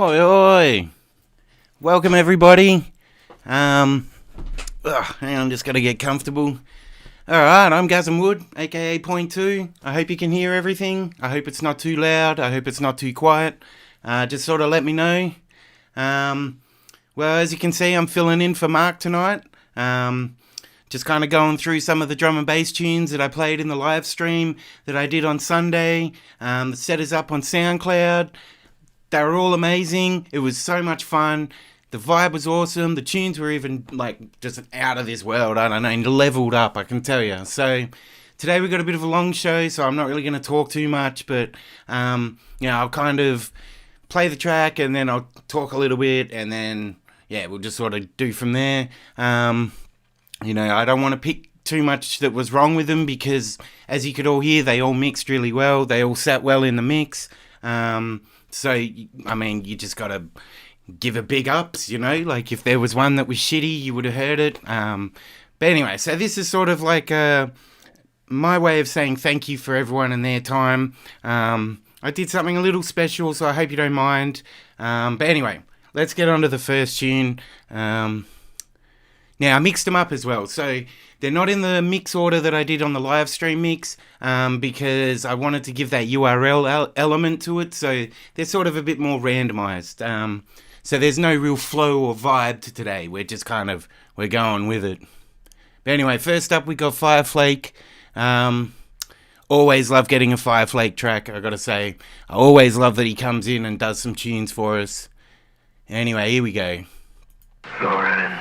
Oi, oi! Welcome, everybody. Hang on, I'm just gonna get comfortable. Alright, I'm Gazin Wood, aka Point 2. I hope you can hear everything. I hope it's not too loud. I hope it's not too quiet. Just sort of let me know. Well, as you can see, I'm filling in for Mark tonight. Just kind of going through some of the drum and bass tunes that I played in the live stream that I did on Sunday. The set is up on SoundCloud. They were all amazing. It was so much fun. The vibe was awesome. The tunes were even like just out of this world. I don't know, leveled up, I can tell you. So today we got a bit of a long show, so I'm not really going to talk too much, but I'll kind of play the track and then I'll talk a little bit and then we'll just sort of do from there. I don't want to pick too much that was wrong with them because, as you could all hear, they all mixed really well. They all sat well in the mix. So, I mean, you just got to give a big ups, like if there was one that was shitty, you would have heard it. But anyway, so this is sort of like my way of saying thank you for everyone and their time. I did something a little special, so I hope you don't mind. But anyway, let's get on to the first tune. Now, I mixed them up as well, so they're not in the mix order that I did on the live stream mix, because I wanted to give that URL element to it, so they're sort of a bit more randomized. So there's no real flow or vibe to today. We're just we're going with it. But anyway, first up we got Fireflake. Always love getting a Fireflake track, I gotta say. I always love that he comes in and does some tunes for us. Anyway, here we go. Lauren.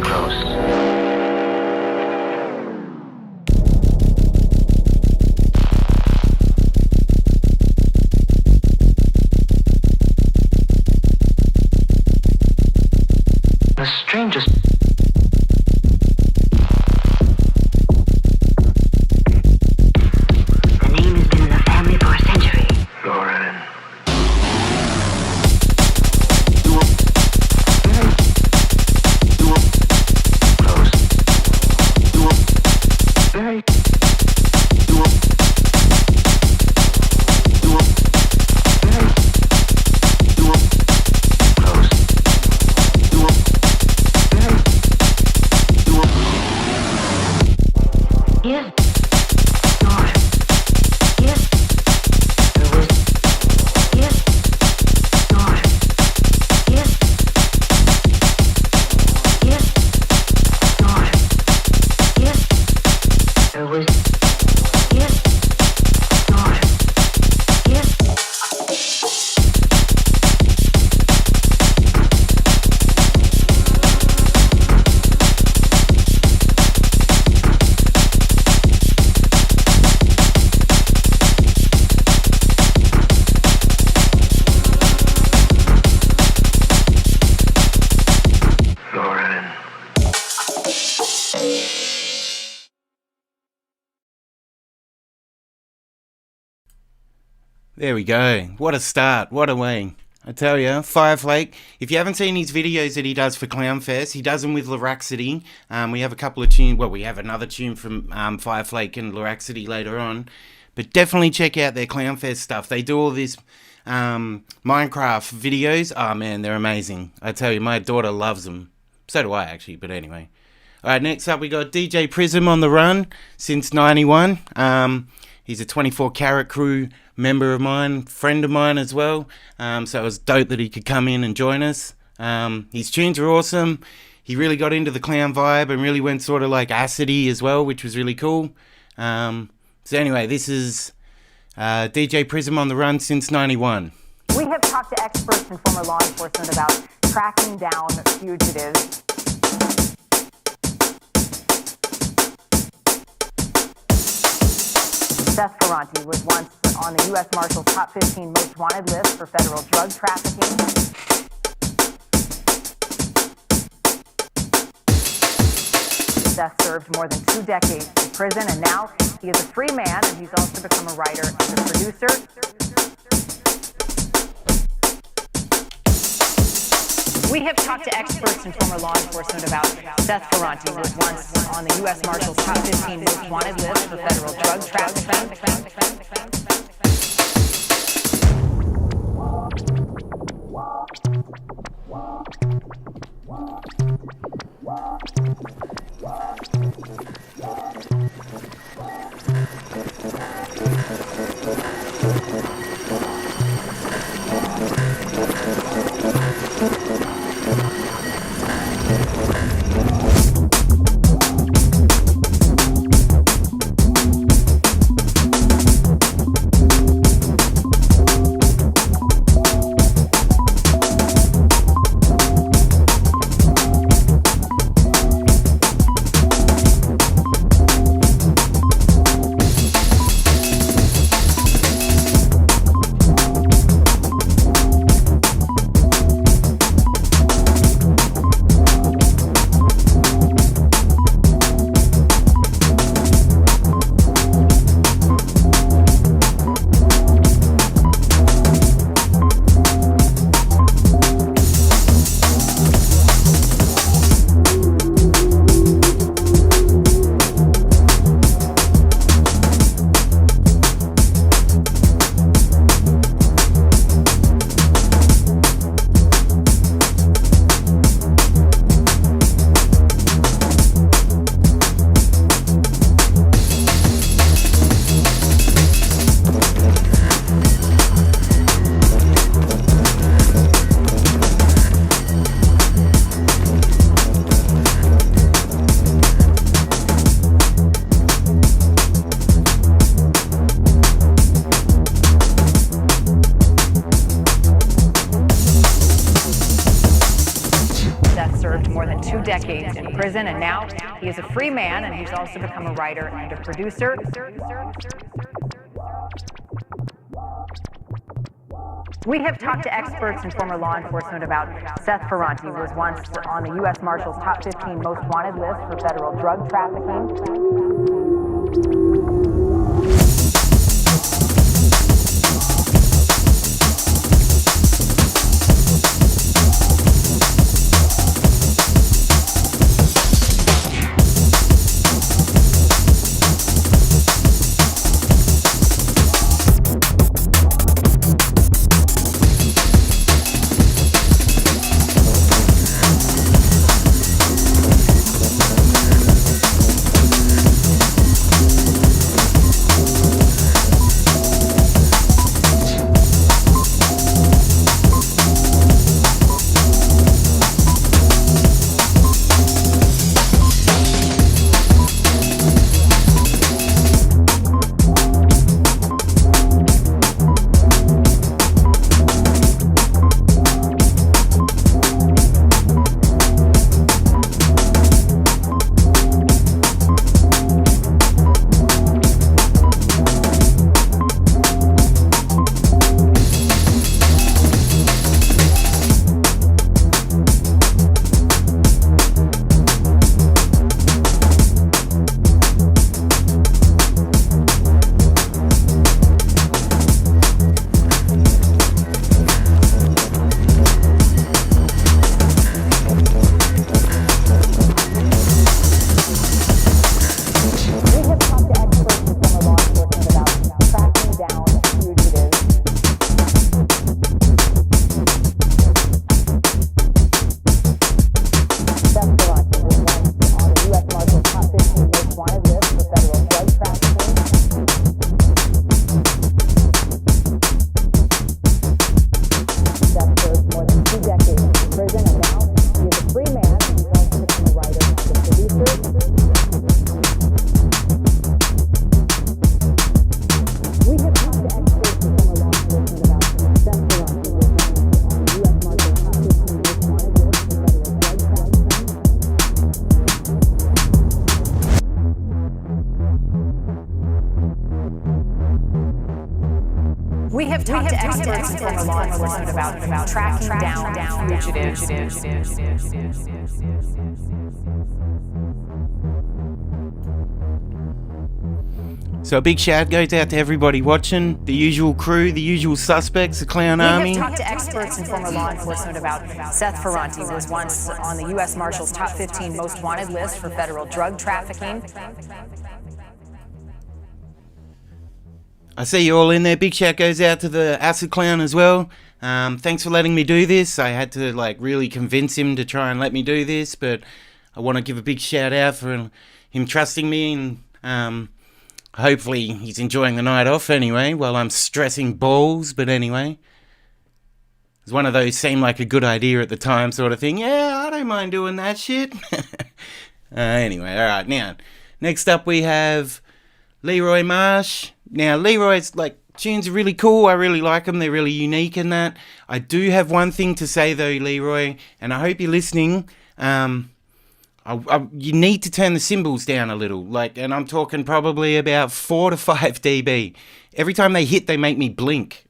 Close. There we go. What a start. What a way. I tell you, Fireflake, if you haven't seen his videos that he does for Clownfest, he does them with Loraxity. We have a couple of tunes, well, we have another tune from Fireflake and Loraxity later on. But definitely check out their Clownfest stuff. They do all these Minecraft videos. Oh man, they're amazing. I tell you, my daughter loves them. So do I actually, but anyway. Alright, next up we got DJ Prism on the run since 91. He's a 24 Karat Crew member of mine, friend of mine as well. So it was dope that he could come in and join us. His tunes are awesome. He really got into the clown vibe and really went sort of like acidy as well, which was really cool. So anyway, this is DJ Prism on the run since 91. We have talked to experts and former law enforcement about tracking down fugitives. Seth Ferranti was once on the U.S. Marshal's top 15 most wanted list for federal drug trafficking. Seth served more than 2 decades in prison, and now he is a free man, and he's also become a writer and a producer. We have talked to experts and former law enforcement about Seth Ferranti, who was once on the U.S. Marshal's top 15 most wanted list for federal drug trafficking. Decades in prison, and now he is a free man, and he's also become a writer and a producer. We have talked to experts and former law enforcement about Seth Ferranti, who was once on the U.S. Marshal's top 15 most wanted list for federal drug trafficking. We have talked to experts and former law enforcement about tracking down fugitives. So a big shout goes out to everybody watching, the usual crew, the usual suspects, the Clown Army. We have talked to experts and former law enforcement about Seth Ferranti, who was once on the U.S. Marshals top 15 most wanted list for federal drug trafficking. I see you all in there. Big shout goes out to the Acid Clown as well. Thanks for letting me do this. I had to really convince him to try and let me do this, but I want to give a big shout out for him trusting me, and hopefully he's enjoying the night off anyway, while I'm stressing balls. But anyway, it's one of those seemed like a good idea at the time sort of thing. Yeah, I don't mind doing that shit. Anyway, alright, now, next up we have Leroy Marsh. Now, Leroy's tunes are really cool. I really like them. They're really unique in that. I do have one thing to say though, Leroy, and I hope you're listening. You need to turn the cymbals down a little, and I'm talking probably about 4 to 5 dB. Every time they hit, they make me blink,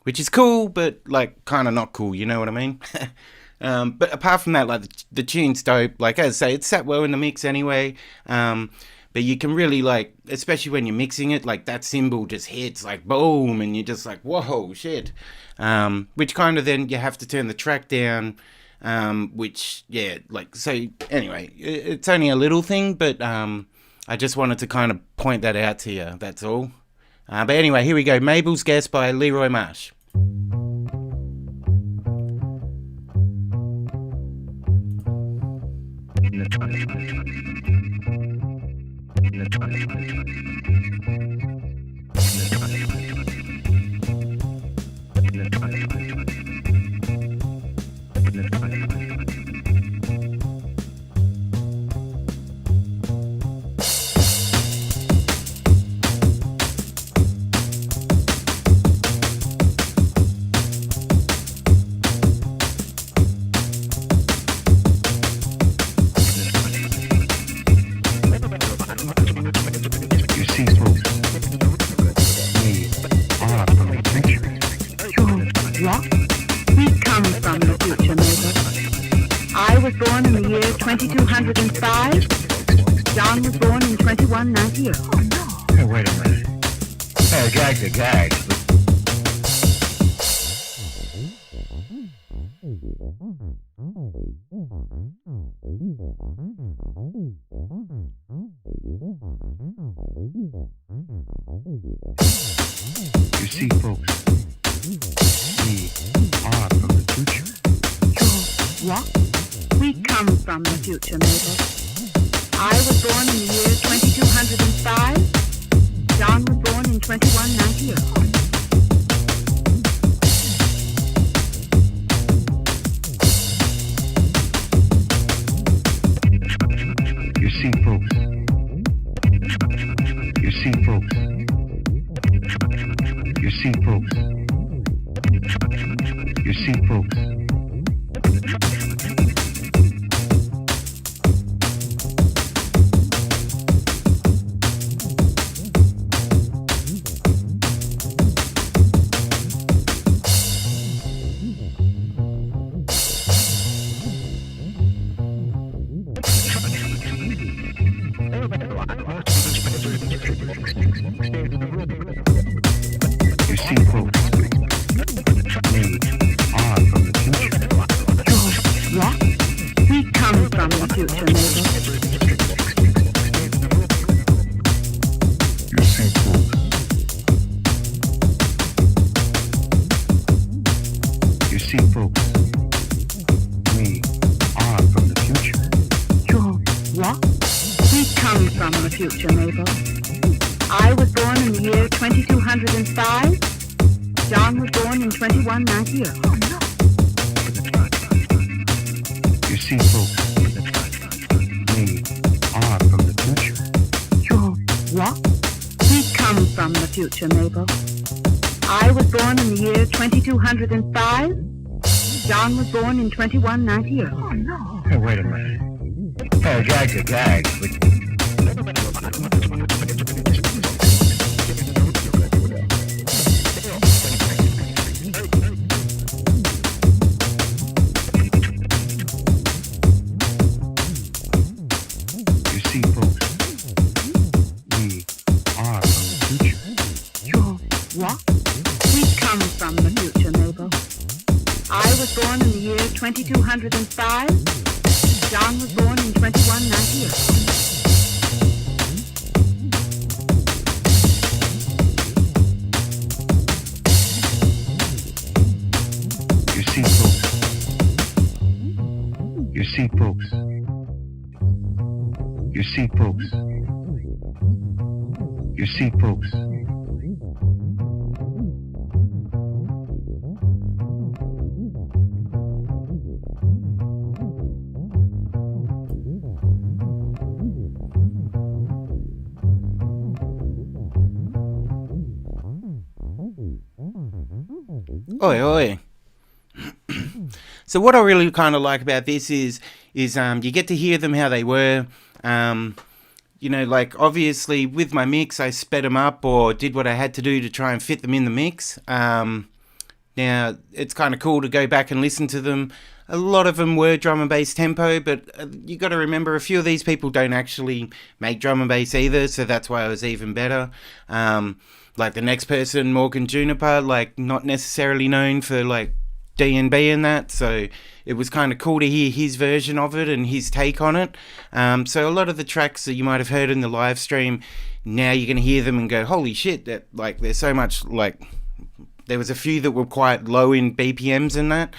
which is cool, but kind of not cool. You know what I mean? But apart from that, the tune's dope. As I say, it's sat well in the mix anyway. But you can really especially when you're mixing it, that cymbal just hits boom, and you're just whoa, shit. Which kind of then you have to turn the track down. Which, yeah, so anyway, it's only a little thing, but I just wanted to kind of point that out to you, that's all. But anyway, here we go. Mabel's Guess by Leroy Marsh. John was born in 2198. Oh no. Hey, wait a minute. Hey, gag's a gag. You see, folks, we are from the future. What? We come from the future, Mabel. I was born in the year 2205. John was born in 2198. You see, folks. You see, folks. You see, folks. You see, folks. I was born in the year 2205. John was born in 2198. Oh, no. You see, folks, we are from the future. You're what? We come from the future, Mabel. I was born in the year 2205. John was born in 2198. Oh, no. Hey, wait a minute. Oh, gag's a gag. 205. John was born in 2198. You see, folks. You see, folks. You see, folks. You see, folks. Oi, oi. So what I really kind of like about this is you get to hear them how they were. Like obviously with my mix, I sped them up or did what I had to do to try and fit them in the mix. Now it's kind of cool to go back and listen to them. A lot of them were drum and bass tempo, but you got to remember a few of these people don't actually make drum and bass either, so that's why it was even better. Like the next person, Morgan Juniper, like not necessarily known for like DnB and that, so it was kind of cool to hear his version of it and his take on it. So a lot of the tracks that you might have heard in the live stream, now you're going to hear them and go, holy shit, that like there's so much, like there was a few that were quite low in BPMs and that.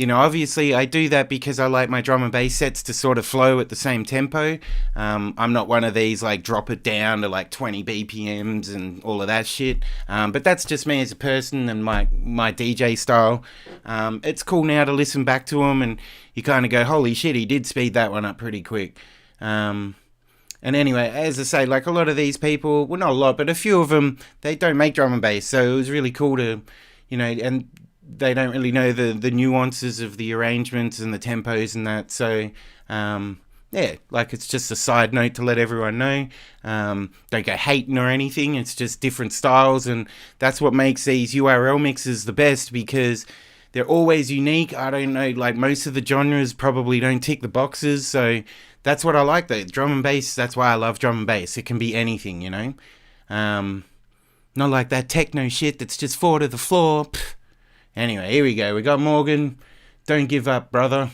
Obviously I do that because I like my drum and bass sets to sort of flow at the same tempo. I'm not one of these like drop it down to like 20 BPMs and all of that shit. But that's just me as a person and my DJ style. It's cool now to listen back to them and you kind of go, holy shit, he did speed that one up pretty quick. And anyway, as I say, like a lot of these people, well not a lot, but a few of them, they don't make drum and bass. So it was really cool to, and they don't really know the nuances of the arrangements and the tempos and that. So, like it's just a side note to let everyone know. Don't go hating or anything. It's just different styles. And that's what makes these URL mixes the best because they're always unique. I don't know, like most of the genres probably don't tick the boxes. So that's what I like though. Drum and bass, that's why I love drum and bass. It can be anything, Not like that techno shit that's just 4 to the floor. Pfft. Anyway, here we go. We got Morgan. Don't give up, brother.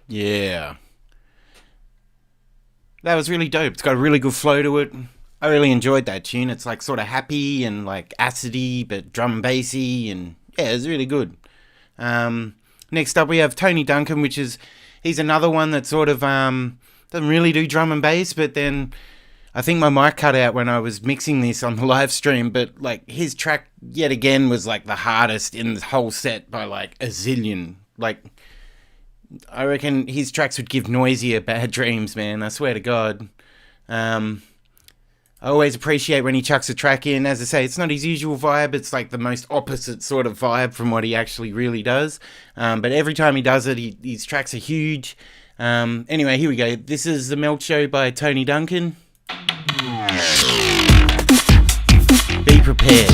Yeah. That was really dope. It's got a really good flow to it. I really enjoyed that tune. It's like sort of happy and like acidy, but drum and bassy, and yeah, it's really good. Next up we have Tony Duncan, which is, he's another one that sort of doesn't really do drum and bass, but then I think my mic cut out when I was mixing this on the live stream, but like his track yet again was like the hardest in the whole set by like a zillion. Like, I reckon his tracks would give Noisier bad dreams, man. I swear to God. I always appreciate when he chucks a track in. As I say, it's not his usual vibe. It's like the most opposite sort of vibe from what he actually really does. But every time he does it, his tracks are huge. Anyway, here we go. This is The Melt Show by Tony Duncan. Be prepared.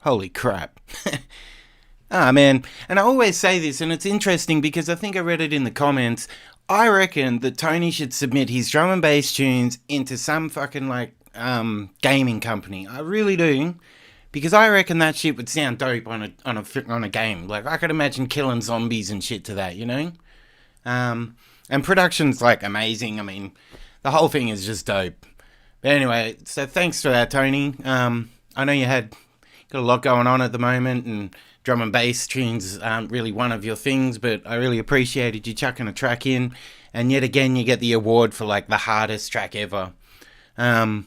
Holy crap. Ah, man. And I always say this, and it's interesting because I think I read it in the comments. I reckon that Tony should submit his drum and bass tunes into some fucking, like, gaming company. I really do. Because I reckon that shit would sound dope on a game. Like, I could imagine killing zombies and shit to that, you know? And production's, like, amazing. I mean, the whole thing is just dope. But anyway, so thanks for that, Tony. I know you got a lot going on at the moment, and drum and bass tunes aren't really one of your things, but I really appreciated you chucking a track in, and yet again you get the award for like the hardest track ever. So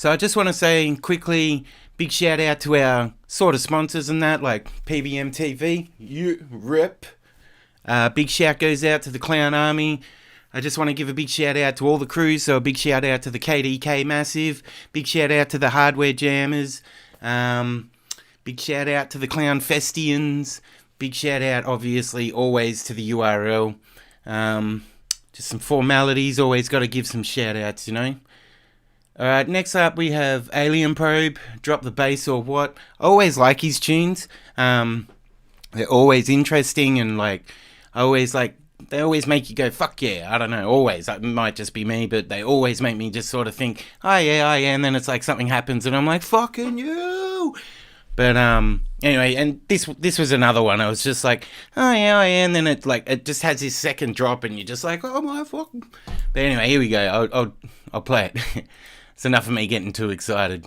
I just want to say quickly, big shout out to our sort of sponsors and that, like PBM TV, you rip. Big shout goes out to the Clown Army. I just want to give a big shout out to all the crews, so a big shout out to the KDK Massive, big shout out to the Hardware Jammers, big shout out to the Clown Festians. Big shout out, obviously, always to the URL. Just some formalities, always got to give some shout outs, you know. Alright, next up we have Alien Probe, Drop the Bass or What. I always like his tunes. They're always interesting and like, they always make you go, fuck yeah, I don't know, always. It might just be me, but they always make me just sort of think, oh yeah, and then it's like something happens and I'm like, fucking you! But anyway, and this was another one. I was just like, oh yeah, and then it just has this second drop, and you're just like, oh my fuck. But anyway, here we go. I'll play it. It's enough of me getting too excited.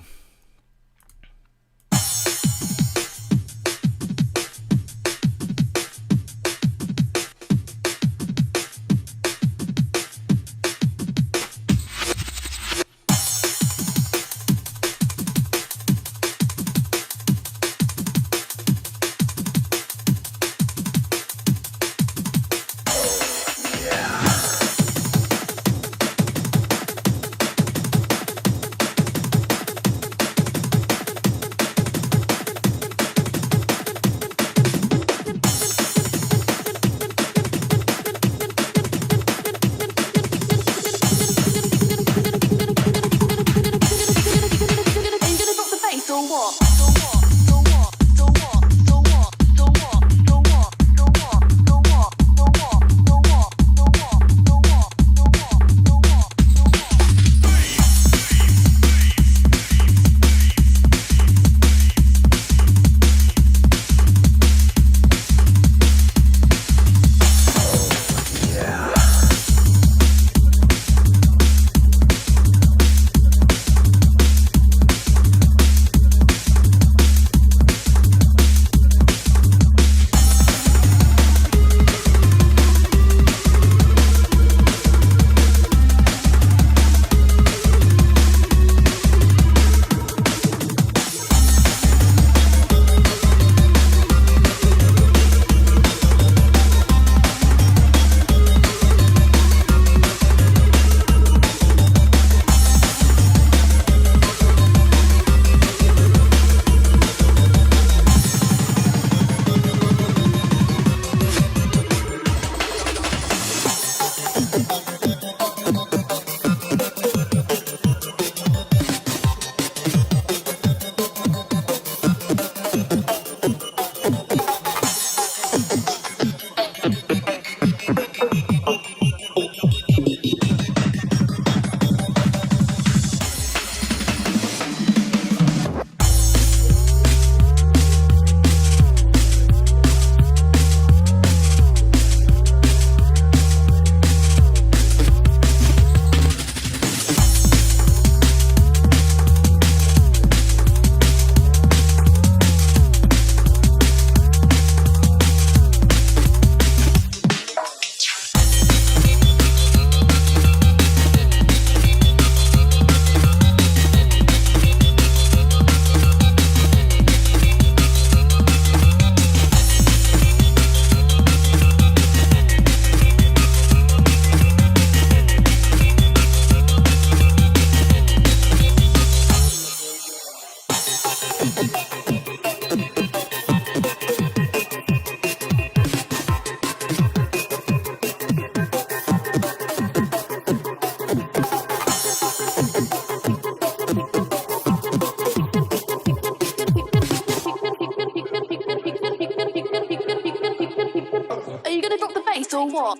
or what?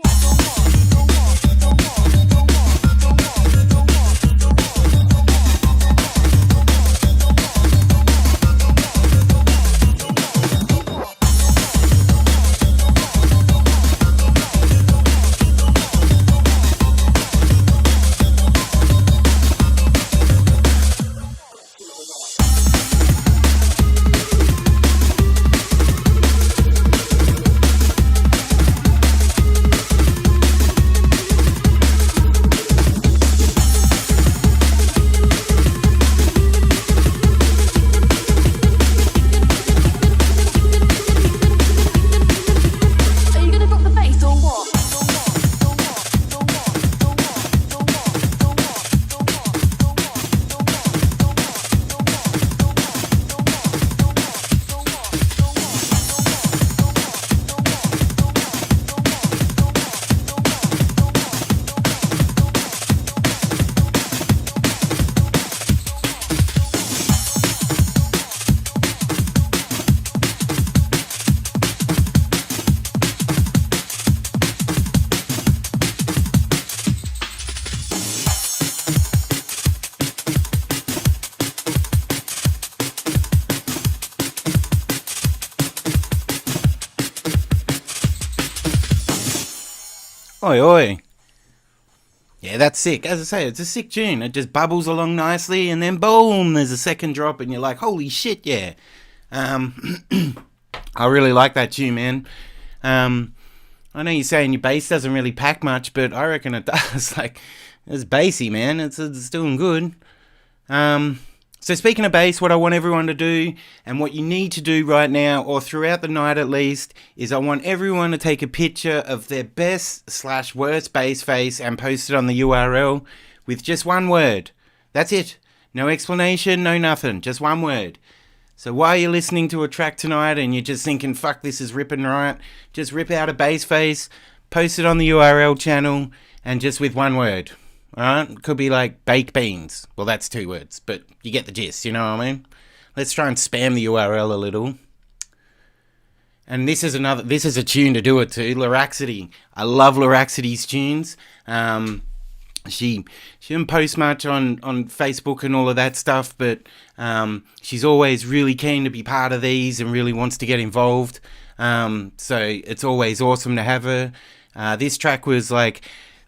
Oi, oi. Yeah, that's sick. As I say, it's a sick tune. It just bubbles along nicely, and then boom, there's a second drop, and you're like, holy shit, yeah. I really like that tune, man. I know you're saying your bass doesn't really pack much, but I reckon it does. Like, it's bassy, man. It's doing good. So speaking of bass, what I want everyone to do, and what you need to do right now, or throughout the night at least, is I want everyone to take a picture of their best/worst bass face and post it on the URL with just one word. That's it. No explanation, no nothing. Just one word. So while you're listening to a track tonight and you're just thinking, fuck, this is ripping right, just rip out a bass face, post it on the URL channel, and just with one word. Alright, could be like baked beans. Well, that's 2 words, but you get the gist, you know what I mean? Let's try and spam the URL a little. And this is a tune to do it to, Laxity. I love Laxity's tunes. She didn't post much on Facebook and all of that stuff, but she's always really keen to be part of these and really wants to get involved. So it's always awesome to have her. This track was like,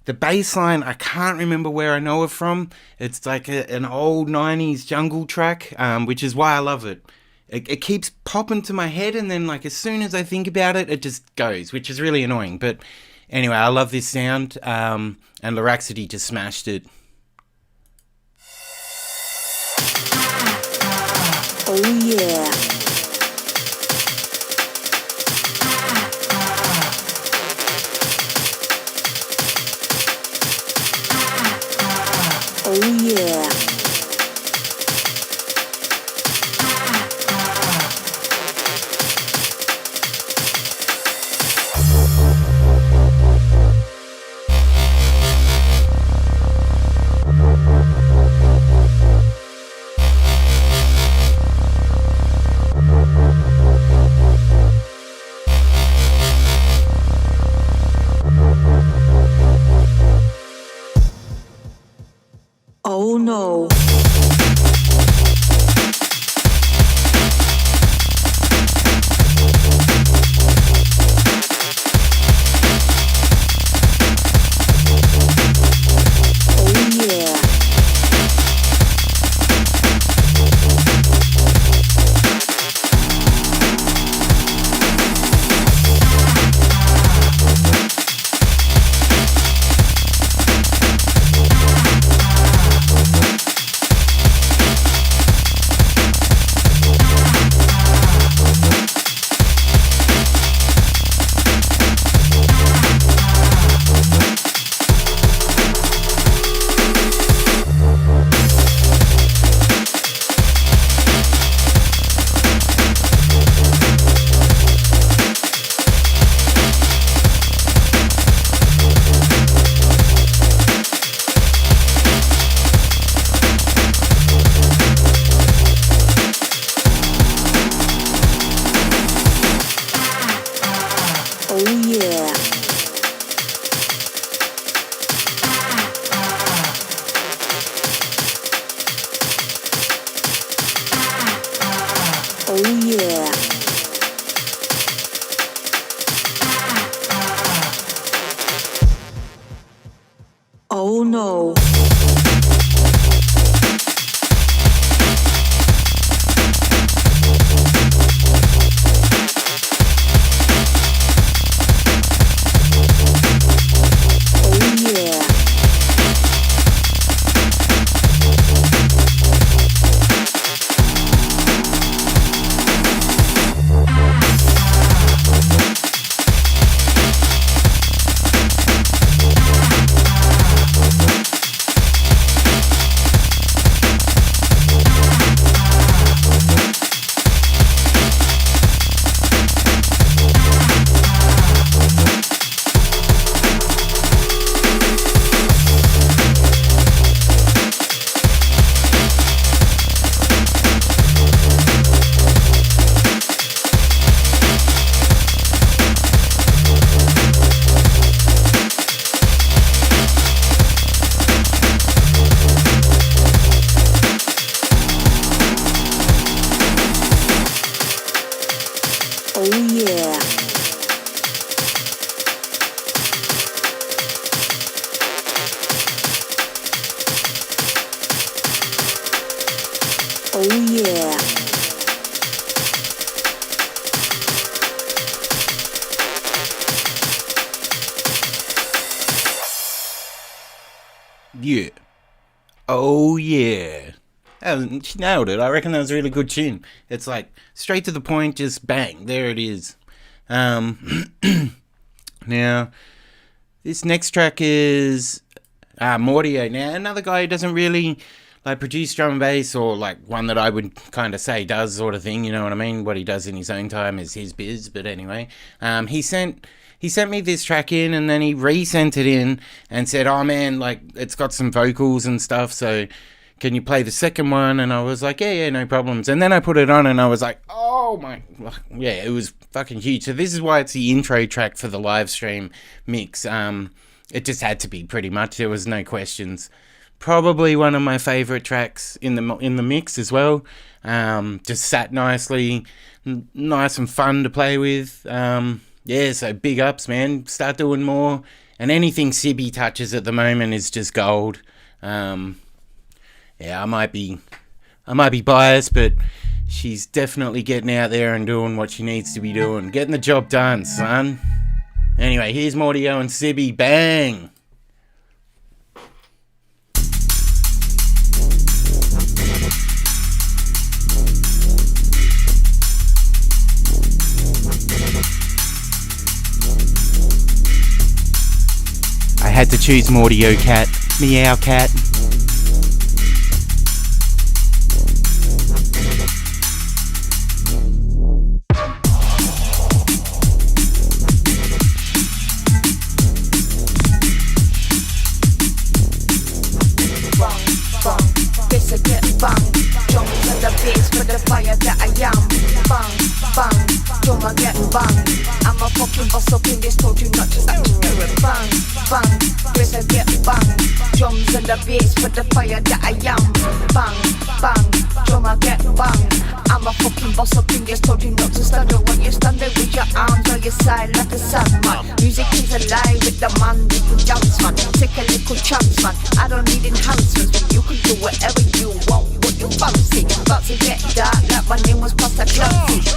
the bass line, I can't remember where I know it from. It's like an old 90s jungle track, which is why I love it. It keeps popping to my head, and then like as soon as I think about it, it just goes, which is really annoying. But anyway, I love this sound, and Laxity just smashed it. Oh yeah. Oh yeah. Oh no. Oh yeah. Oh yeah. Yeah. Oh yeah. She nailed it. I reckon that was a really good tune. It's like straight to the point, just bang, there it is. Now, this next track is Mordio. Now, another guy who doesn't really like produce drum and bass, or like one that I would kind of say does, sort of thing, you know what I mean? What he does in his own time is his biz, but anyway. He sent me this track in, and then he resent it in and said, oh man, like it's got some vocals and stuff, so can you play the second one? And I was like, yeah, no problems. And then I put it on and I was like, oh my, yeah, it was fucking huge. So this is why it's the intro track for the live stream mix. It just had to be, pretty much. There was no questions. Probably one of my favorite tracks in the mix as well. Just sat nicely, nice and fun to play with. Yeah, so big ups, man. Start doing more. And anything Sibby touches at the moment is just gold. Yeah, I might be biased, but she's definitely getting out there and doing what she needs to be doing. Getting the job done, son. Anyway, here's Mordio and Sibby. Bang! I had to choose Mordio Cat. Meow Cat. The bass for the fire that I am. Bang, bang, drummer get bang. I'm a fucking boss up in this, told you not to stand up when you stand there with your arms on your side like a sandman. Music is alive with the man, little dance man. Take a little chance man, I don't need enhancements, but you can do whatever you want, what you fancy. About to get dark like my name was Pastor Clancy.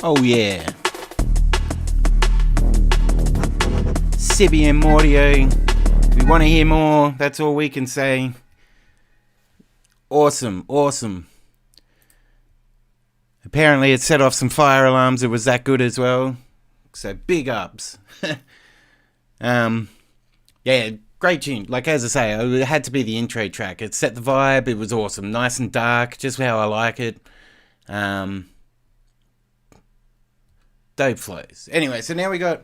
Oh yeah. Sibby and Mordio. We want to hear more. That's all we can say. Awesome, awesome. Apparently it set off some fire alarms. It was that good as well. So big ups. Yeah, great tune. Like, as I say, it had to be the intro track. It set the vibe. It was awesome. Nice and dark, just how I like it. Dope flows. Anyway, so now we got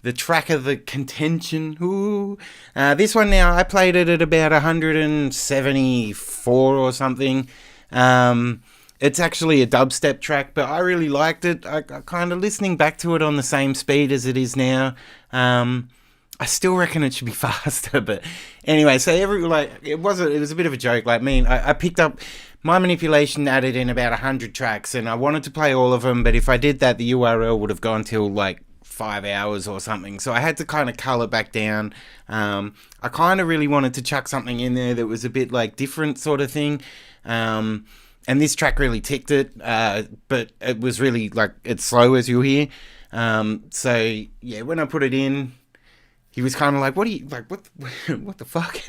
the track of the contention. Ooh. This one now, I played it at about 174 or something. It's actually a dubstep track, but I really liked it. I kind of listening back to it on the same speed as it is now. I still reckon it should be faster, but anyway, so it was a bit of a joke. Like, I picked up my manipulation, added in about 100 tracks, and I wanted to play all of them, but if I did that, the URL would have gone till like 5 hours or something, so I had to kind of cull it back down. I kind of really wanted to chuck something in there that was a bit like different sort of thing, and this track really ticked it, but it was really like, it's slow as you'll hear. So yeah, when I put it in, he was kind of like, what the fuck?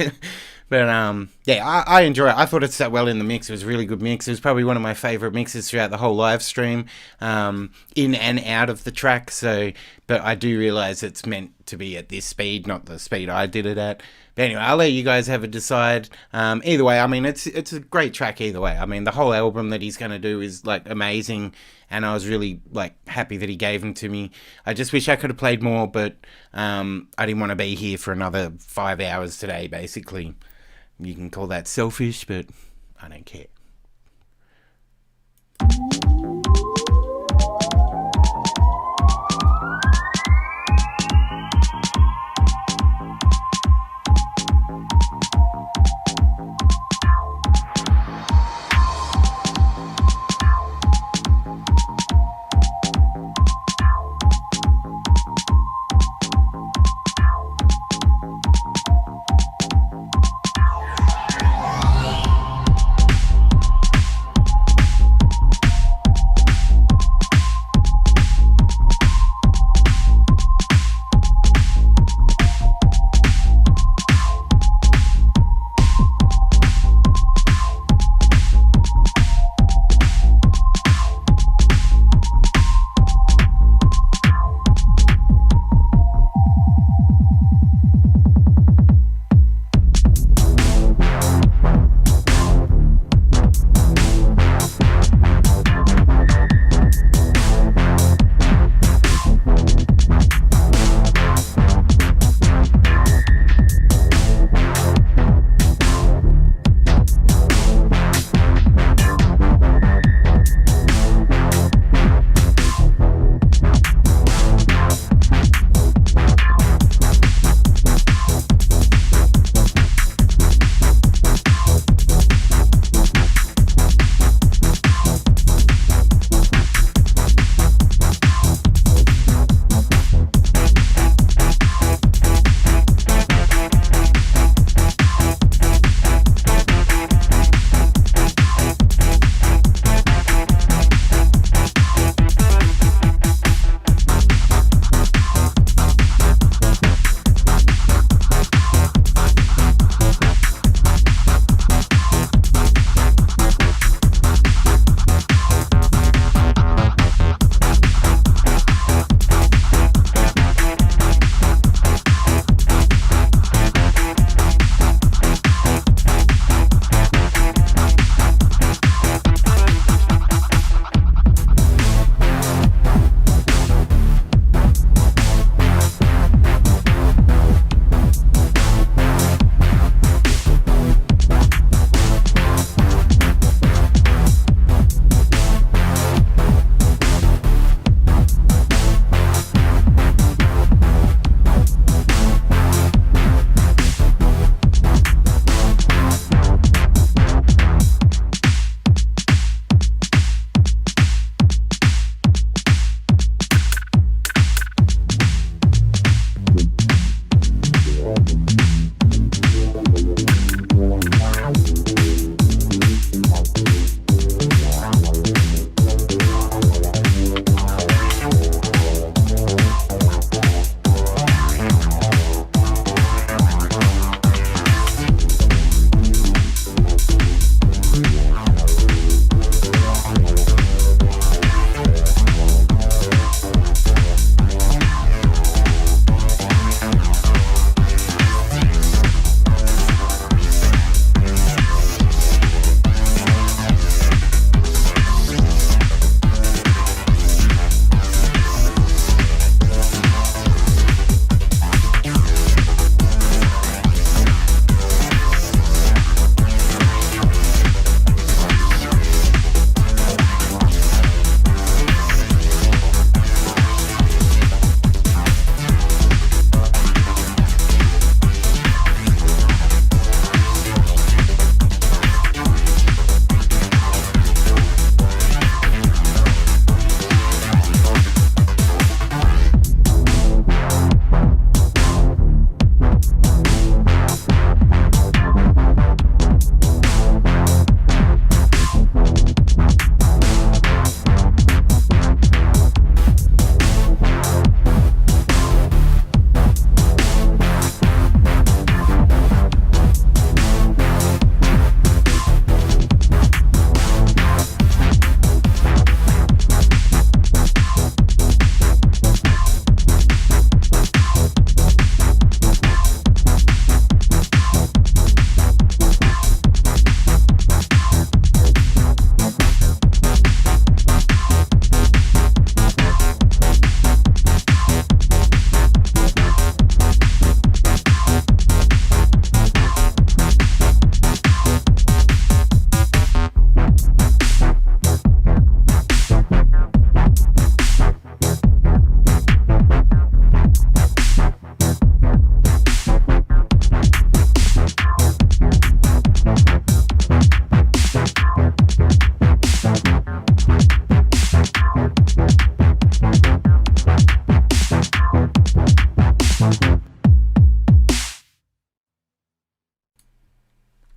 But yeah, I enjoy it. I thought it sat well in the mix. It was a really good mix. It was probably one of my favorite mixes throughout the whole live stream, in and out of the track. So, but I do realize it's meant to be at this speed, not the speed I did it at. But anyway, I'll let you guys have a decide. Either way, I mean, it's a great track either way. I mean, the whole album that he's going to do is like amazing, and I was really like happy that he gave them to me. I just wish I could have played more, but I didn't want to be here for another 5 hours today, basically. You can call that selfish, but I don't care.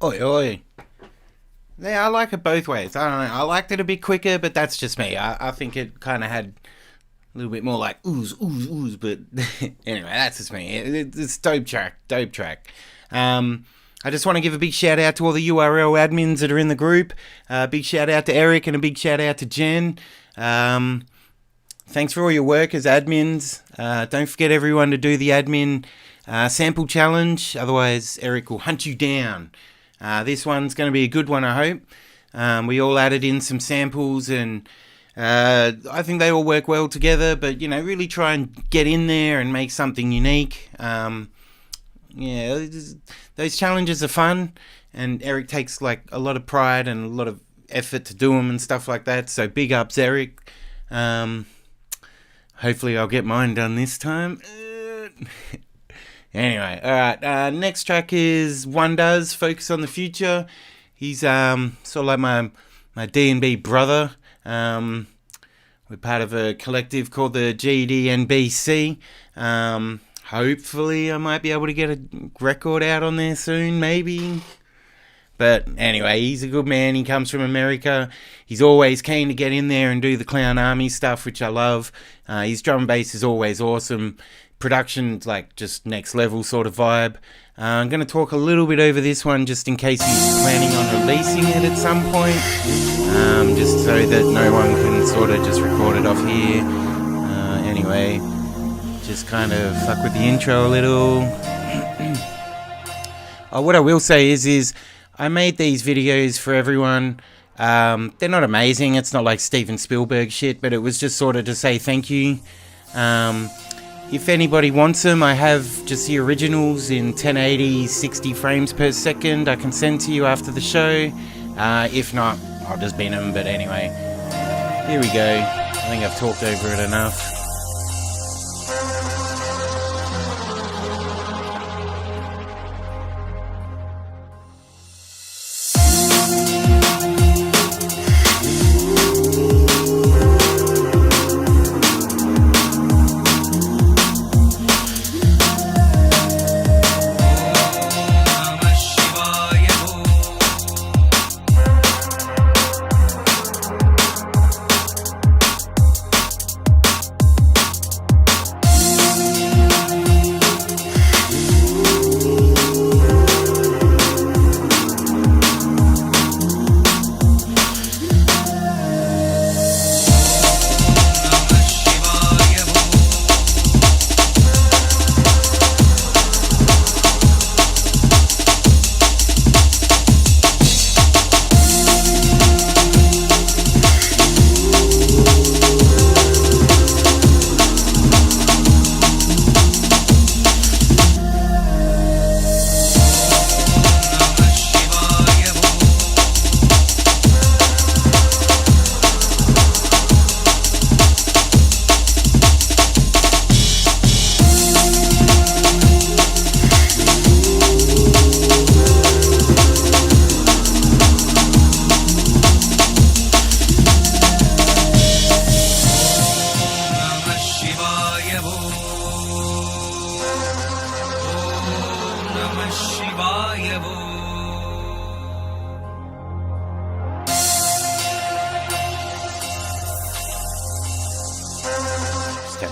Oi, oi. Yeah, I like it both ways. I don't know. I liked it a bit quicker, but that's just me. I think it kind of had a little bit more like ooze, ooze, ooze. But anyway, that's just me. It's dope track. I just want to give a big shout out to all the URL admins that are in the group. Big shout out to Eric and a big shout out to Jen. Thanks for all your work as admins. Don't forget everyone to do the admin sample challenge. Otherwise, Eric will hunt you down. This one's going to be a good one, I hope. We all added in some samples and I think they all work well together, but, really try and get in there and make something unique. Yeah, those challenges are fun, and Eric takes like a lot of pride and a lot of effort to do them and stuff like that. So big ups, Eric. Hopefully I'll get mine done this time. Anyway, all right. Next track is One Does, Focus on the Future. He's sort of like my DnB brother. We're part of a collective called the DnBC. Hopefully I might be able to get a record out on there soon, maybe. But anyway, he's a good man. He comes from America. He's always keen to get in there and do the Clown Army stuff, which I love. His drum and bass is always awesome. Production's like just next level sort of vibe. I'm going to talk a little bit over this one just in case he's planning on releasing it at some point. Just so that no one can sort of just record it off here. Anyway, just kind of fuck with the intro a little. What I will say is I made these videos for everyone. They're not amazing. It's not like Steven Spielberg shit, but it was just sort of to say thank you. If anybody wants them, I have just the originals in 1080, 60 frames per second. I can send to you after the show. If not, I'll just bin them. But anyway, here we go. I think I've talked over it enough.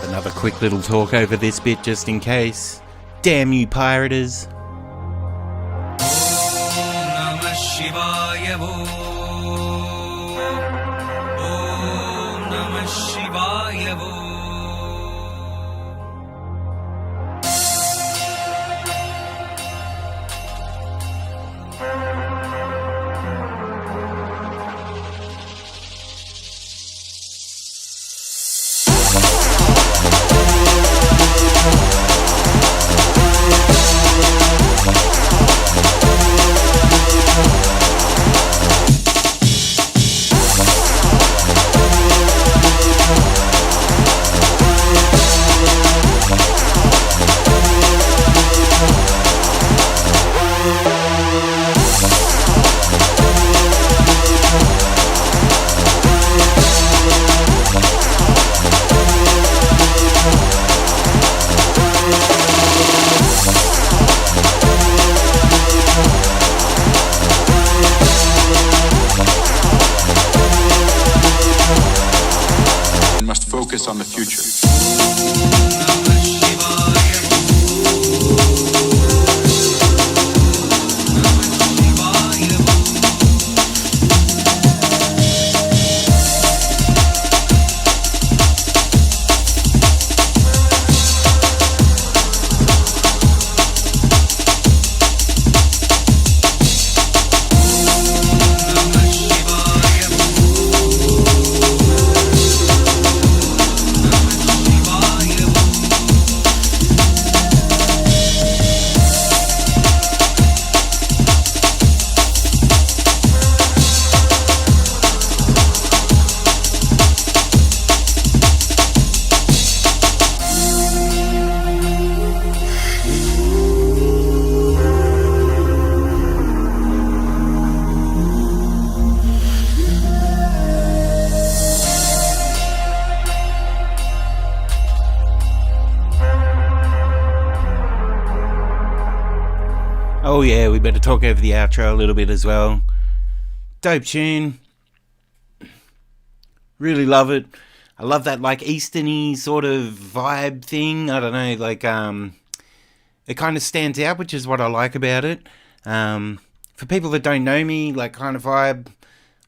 Another quick little talk over this bit just in case. Damn you pirators. focus on the future. Oh yeah, we better talk over the outro a little bit as well. Dope tune. Really love it. I love that like Eastern-y sort of vibe thing. I don't know, like it kind of stands out, which is what I like about it. For people that don't know me, like kind of vibe,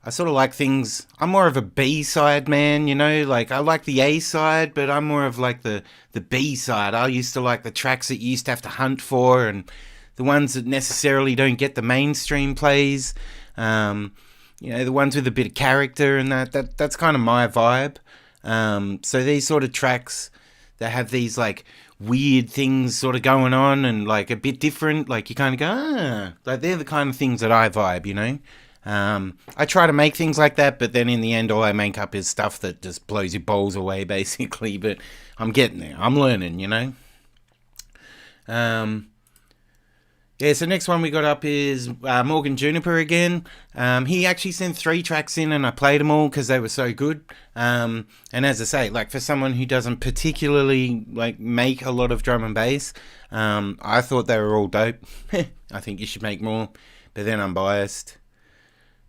I sort of like things. I'm more of a B-side man, you know, like I like the A side, but I'm more of like the B side. I used to like the tracks that you used to have to hunt for, and the ones that necessarily don't get the mainstream plays, you know, the ones with a bit of character, and that's kind of my vibe. So these sort of tracks that have these like weird things sort of going on and like a bit different, like you kind of go, like they're the kind of things that I vibe, you know. I try to make things like that, but then in the end all I make up is stuff that just blows your balls away basically, but I'm getting there, I'm learning, you know. Yeah, so next one we got up is Morgan Juniper again. He actually sent 3 tracks in and I played them all because they were so good. And as I say, like for someone who doesn't particularly like make a lot of drum and bass, I thought they were all dope. I think you should make more, but then I'm biased.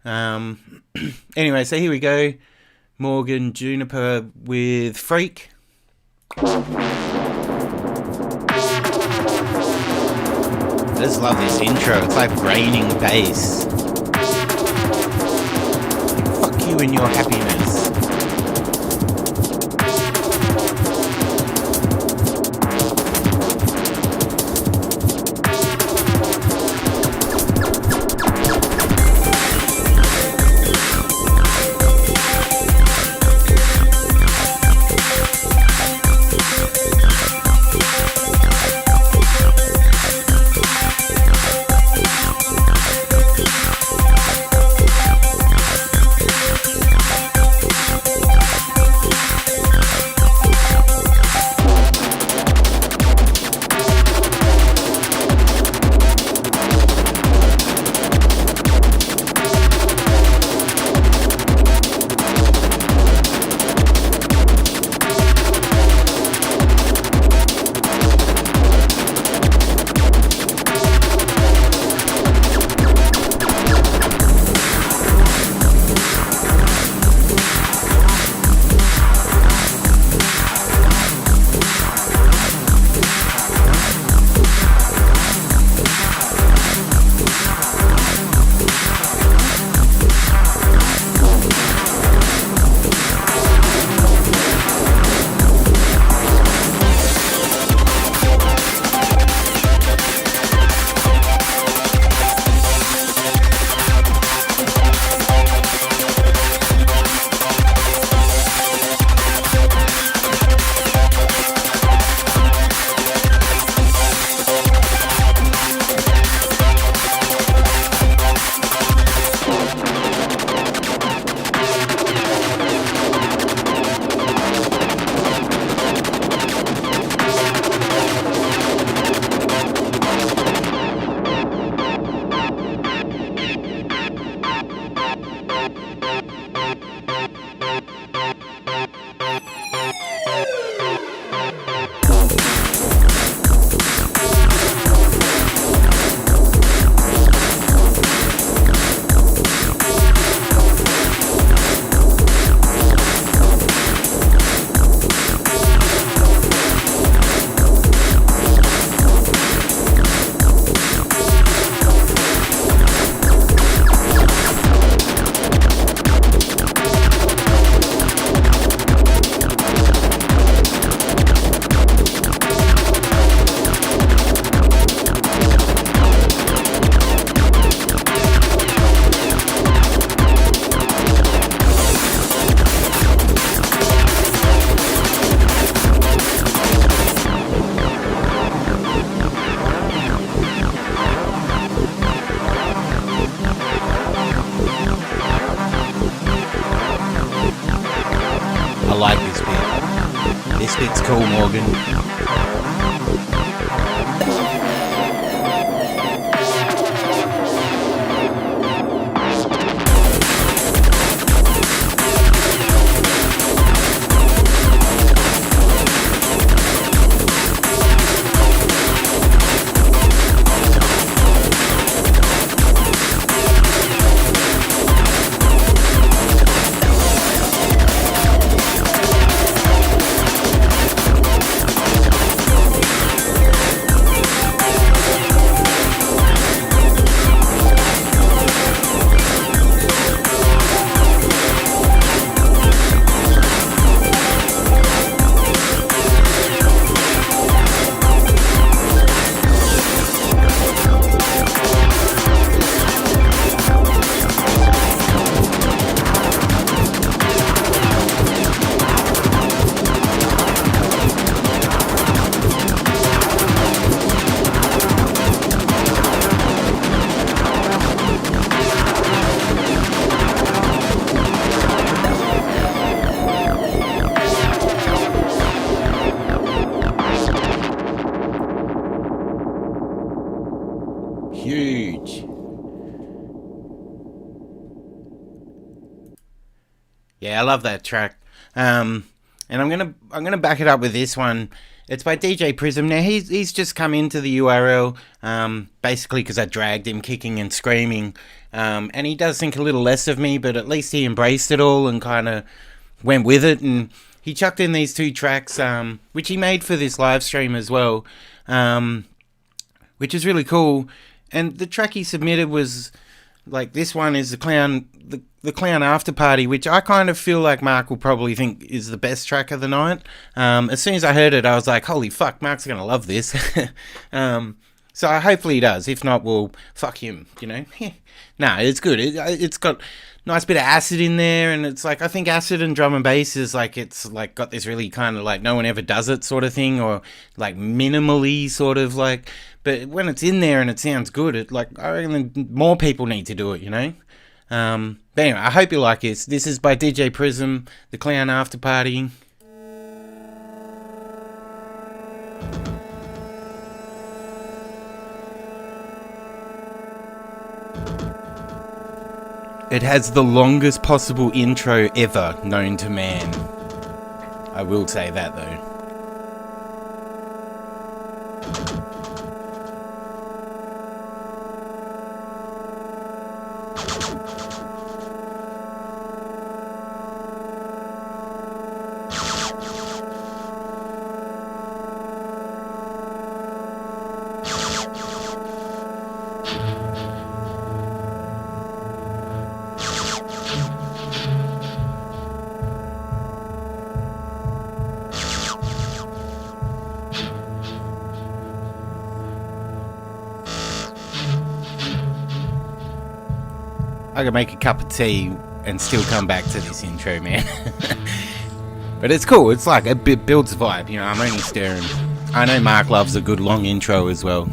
Anyway, so here we go. Morgan Juniper with Freak. I just love this intro. It's like raining bass. Fuck you and your happiness. I like this bit. This bit's cool, Morgan. Huge. Yeah, I love that track. And I'm gonna back it up with this one. It's by DJ Prism. Now he's just come into the URL basically because I dragged him kicking and screaming, and he does think a little less of me, but at least he embraced it all and kind of went with it. And he chucked in these 2 tracks, which he made for this live stream as well, which is really cool. And the track he submitted was like, this one is the Clown After Party, which I kind of feel like Mark will probably think is the best track of the night. As soon as I heard it, I was like, holy fuck, Mark's going to love this. So hopefully he does. If not, well, fuck him, you know. Nah, it's good. It's got nice bit of acid in there, and it's like, I think acid and drum and bass is like, it's like got this really kind of like no one ever does it sort of thing, or like minimally sort of like, but when it's in there and it sounds good, it like, I reckon more people need to do it, you know. But anyway, I hope you like this. This is by DJ Prism, the Clown After Party. It has the longest possible intro ever known to man. I will say that though. I could make a cup of tea and still come back to this intro, man. But it's cool. It's like, it builds vibe, you know. I'm only staring. I know Mark loves a good long intro as well.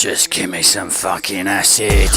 Just give me some fucking acid.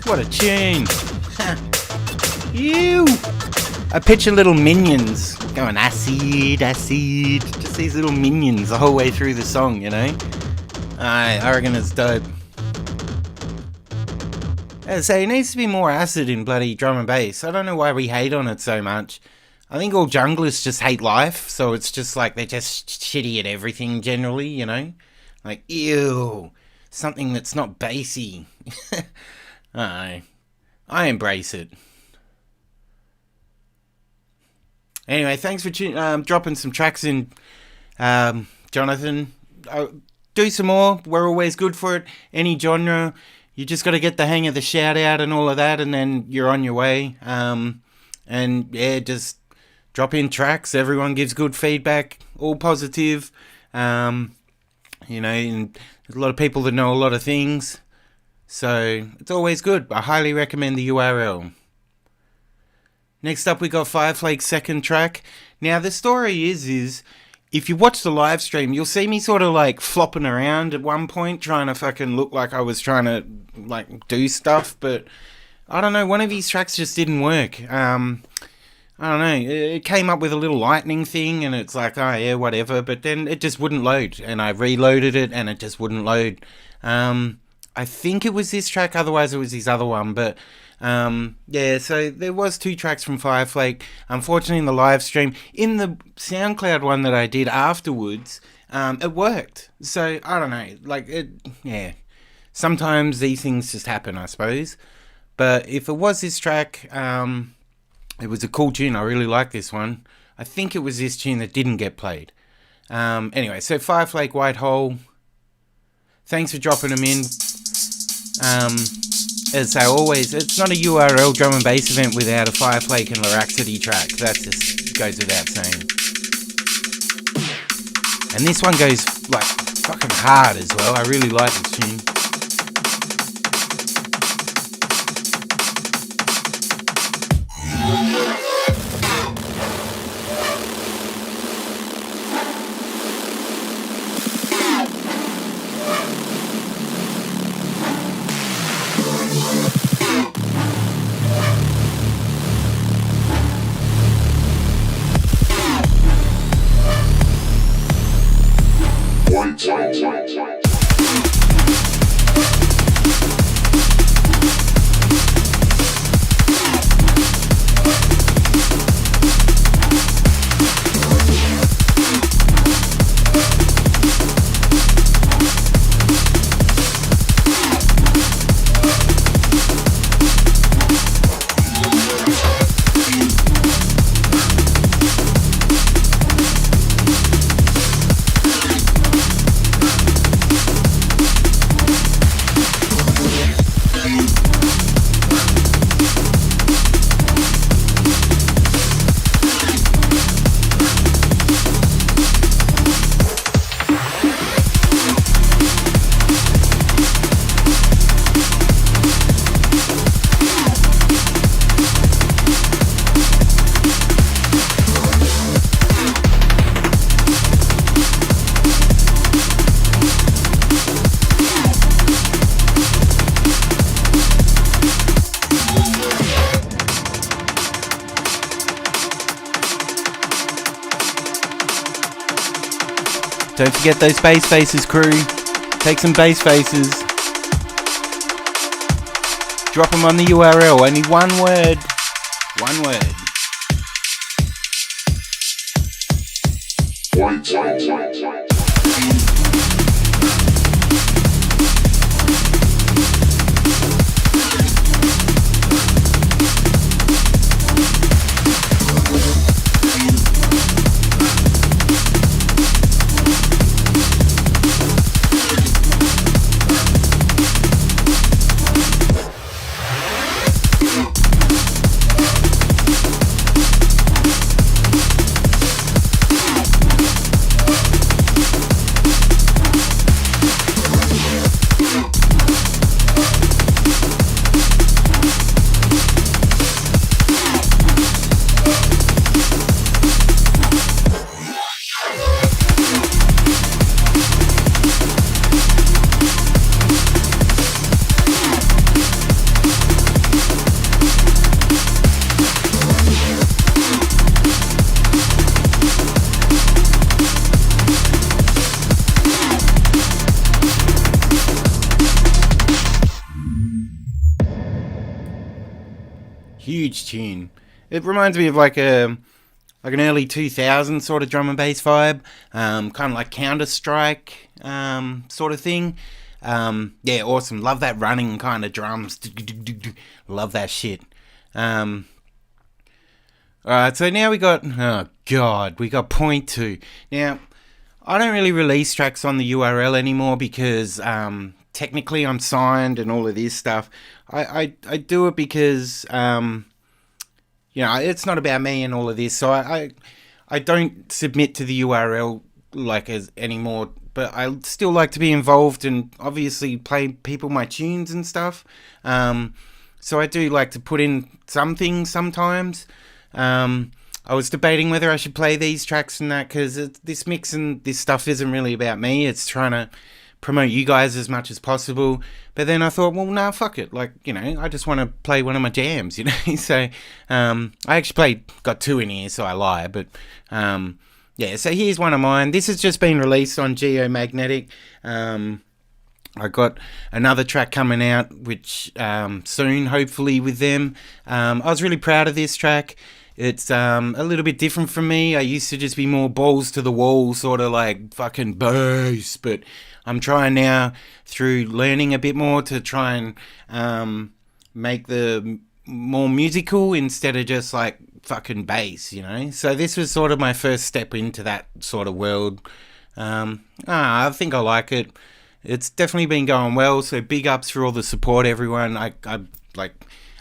What a tune. Ew. I picture little minions going acid, acid. Just these little minions the whole way through the song, you know? I reckon it's dope. As I say, it needs to be more acid in bloody drum and bass. I don't know why we hate on it so much. I think all junglers just hate life, so it's just like they're just shitty at everything generally, you know? Like, ew, something that's not bassy. I embrace it. Anyway, thanks for dropping some tracks in, Jonathan. Do some more. We're always good for it. Any genre. You just got to get the hang of the shout out and all of that, and then you're on your way. And yeah, just drop in tracks. Everyone gives good feedback, all positive. You know, and there's a lot of people that know a lot of things. So it's always good. I highly recommend the URL. Next up, we got Fireflake's second track. Now, the story is if you watch the live stream, you'll see me sort of like flopping around at one point, trying to fucking look like I was trying to like do stuff, but I don't know, one of these tracks just didn't work. I don't know, it came up with a little lightning thing, and it's like, oh yeah, whatever, but then it just wouldn't load, and I reloaded it, and it just wouldn't load. I think it was this track, otherwise it was his other one, but yeah, so there was 2 tracks from Fireflake. Unfortunately, in the live stream, in the SoundCloud one that I did afterwards, it worked. So I don't know, like yeah. Sometimes these things just happen, I suppose. But if it was this track, it was a cool tune. I really like this one. I think it was this tune that didn't get played. Anyway, so Fireflake White Hole. Thanks for dropping them in. As I always, it's not a URL drum and bass event without a Fireflake and Laxity track. That just goes without saying. And this one goes like fucking hard as well. I really like this tune. Don't forget those bass faces, crew. Take some bass faces. Drop them on the URL. Only one word. One word. Huge tune. It reminds me of like an early 2000s sort of drum and bass vibe, kind of like Counter-Strike sort of thing. Yeah, awesome. Love that running kind of drums. Love that shit. Alright, so now we got, we got Poynt 2. Now, I don't really release tracks on the URL anymore because technically I'm signed and all of this stuff. I do it because, it's not about me and all of this, so I don't submit to the URL like as anymore, but I still like to be involved and obviously play people my tunes and stuff. So I do like to put in some things sometimes. I was debating whether I should play these tracks and that because this mix and this stuff isn't really about me. It's trying to promote you guys as much as possible. But then I thought, well, nah, fuck it. Like, I just want to play one of my jams, So I actually got two in here, so I lie. But yeah, so here's one of mine. This has just been released on Geomagnetic. I got another track coming out, which soon, hopefully, with them. I was really proud of this track. It's a little bit different from me. I used to just be more balls to the wall, sort of like fucking bass, but I'm trying now through learning a bit more to try and make the more musical instead of just like fucking bass, you know. So this was sort of my first step into that sort of world. I think I like it. It's definitely been going well. So big ups for all the support, everyone.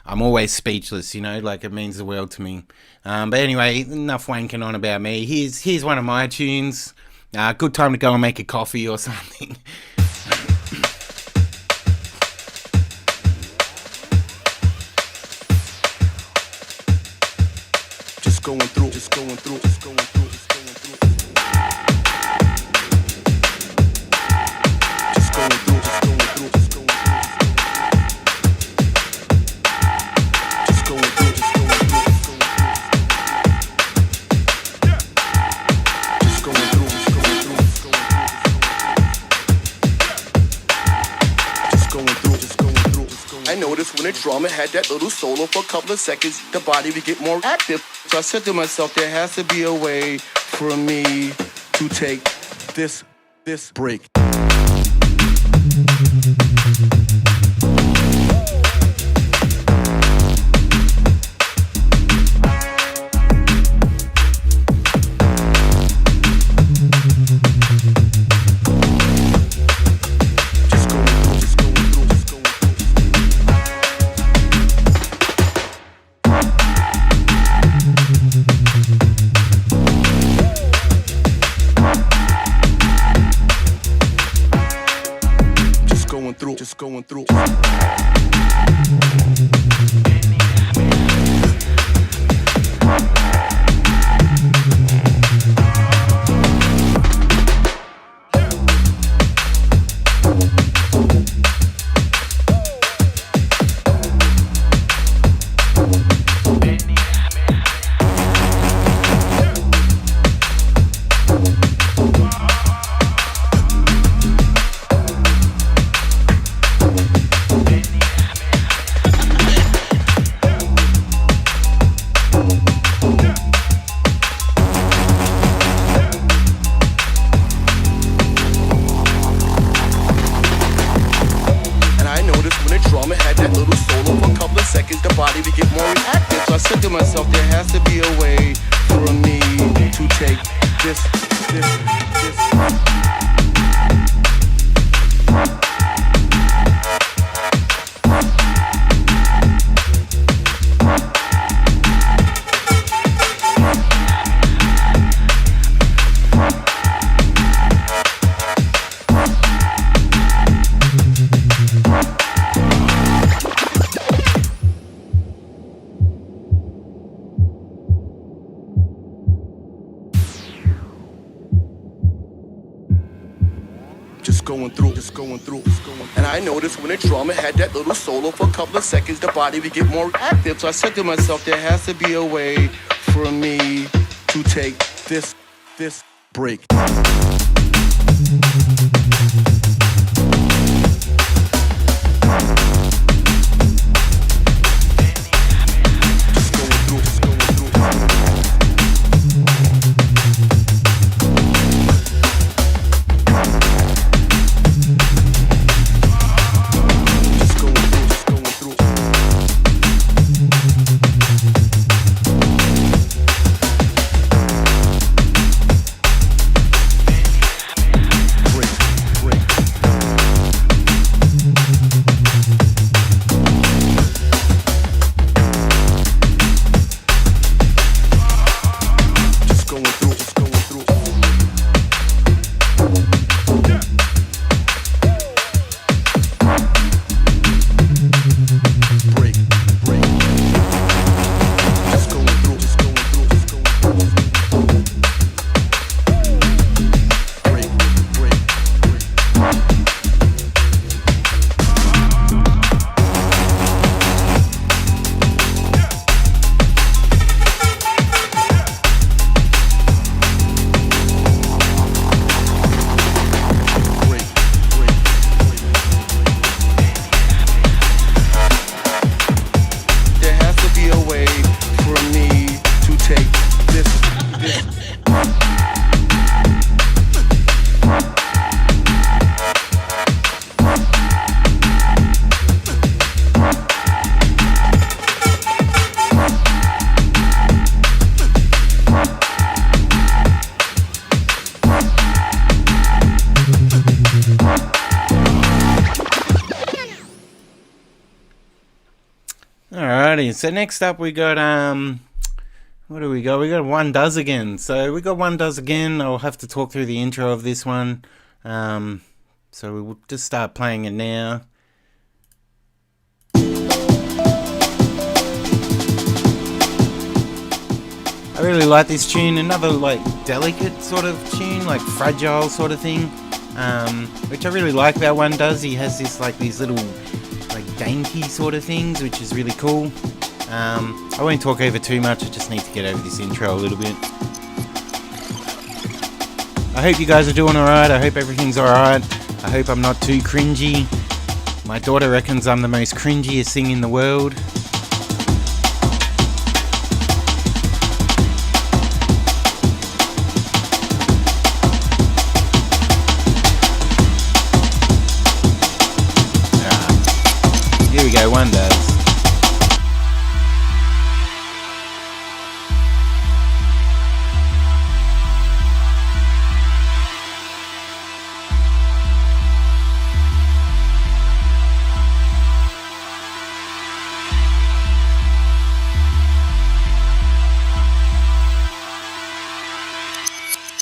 I'm always speechless, you know, like it means the world to me. But anyway, enough wanking on about me. Here's one of my tunes. Good time to go and make a coffee or something. Just going through, just going through, just going through, just going through. Just going through, just going through, just going through. Just going through, just going through, just going through. Just going through, just going through, just going through. Just going through, just going through, just going through. I noticed when a drummer had that little solo for a couple of seconds, the body would get more active. So I said to myself, there has to be a way for me to take this break. Just going through. And I noticed when a drummer had that little solo for a couple of seconds, the body would get more active. So I said to myself, there has to be a way for me to take this break. Alrighty, so next up we got what do we got? We got One Does Again. So we got One Does Again. I'll have to talk through the intro of this one. So we'll just start playing it now. I really like this tune. Another like delicate sort of tune, like fragile sort of thing, which I really like about One Does. He has this like these little like dainty sort of things, which is really cool. I won't talk over too much. I just need to get over this intro a little bit. I hope you guys are doing alright. I hope everything's alright. I hope I'm not too cringy. My daughter reckons I'm the most cringiest thing in the world. Here we go, One Does.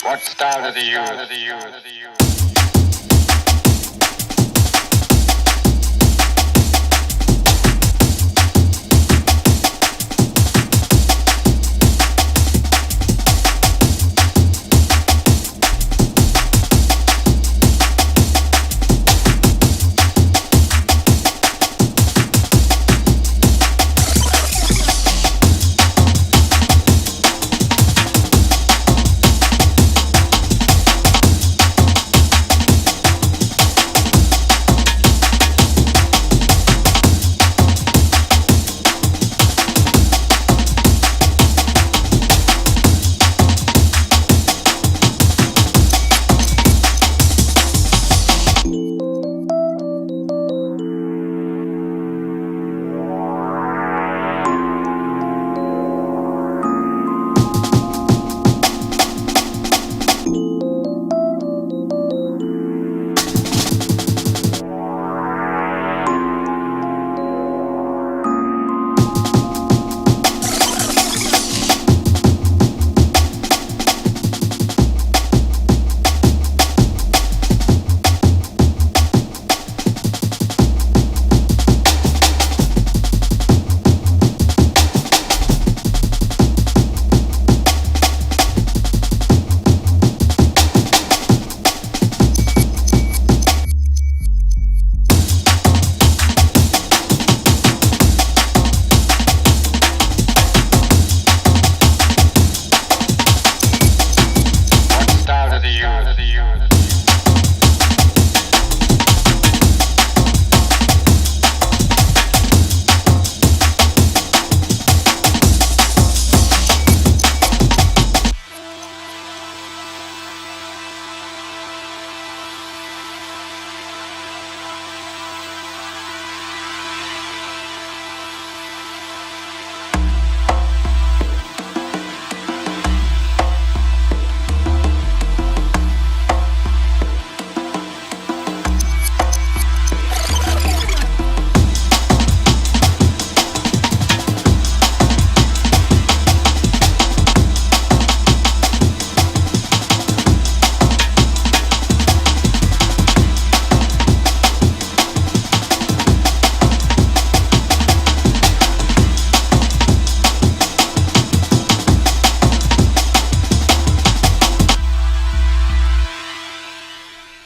What started you?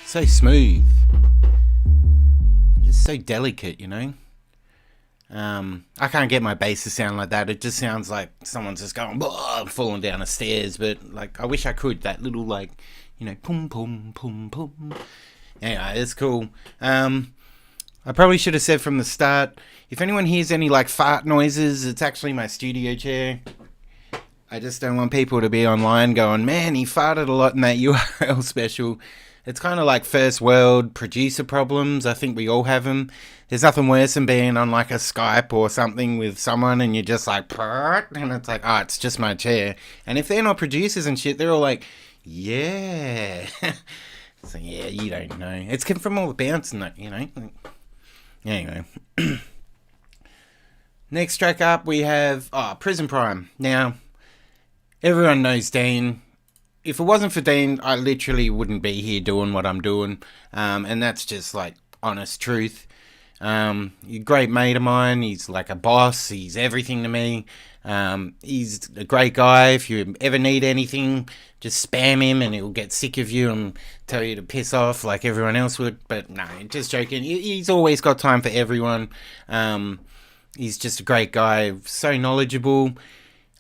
So smooth, just so delicate, you know. I can't get my bass to sound like that. It just sounds like someone's just going falling down the stairs. But like, I wish I could. That little like, you know, pum pum pum pum. Anyway, it's cool. I probably should have said from the start, if anyone hears any like fart noises, it's actually my studio chair. I just don't want people to be online going, man, he farted a lot in that URL special. It's kind of like first world producer problems. I think we all have them. There's nothing worse than being on like a Skype or something with someone and you're just like, and it's like, oh, it's just my chair. And if they're not producers and shit, they're all like, yeah. So yeah, you don't know. It's come from all the bounce and that, you know. Anyway. Next track up, we have Prison Prime. Now, everyone knows Dean. If it wasn't for Dean, I literally wouldn't be here doing what I'm doing. And that's just like honest truth. He's a great mate of mine. He's like a boss. He's everything to me. He's a great guy. If you ever need anything, just spam him and he'll get sick of you and tell you to piss off like everyone else would. But no, just joking. He's always got time for everyone. He's just a great guy. So knowledgeable.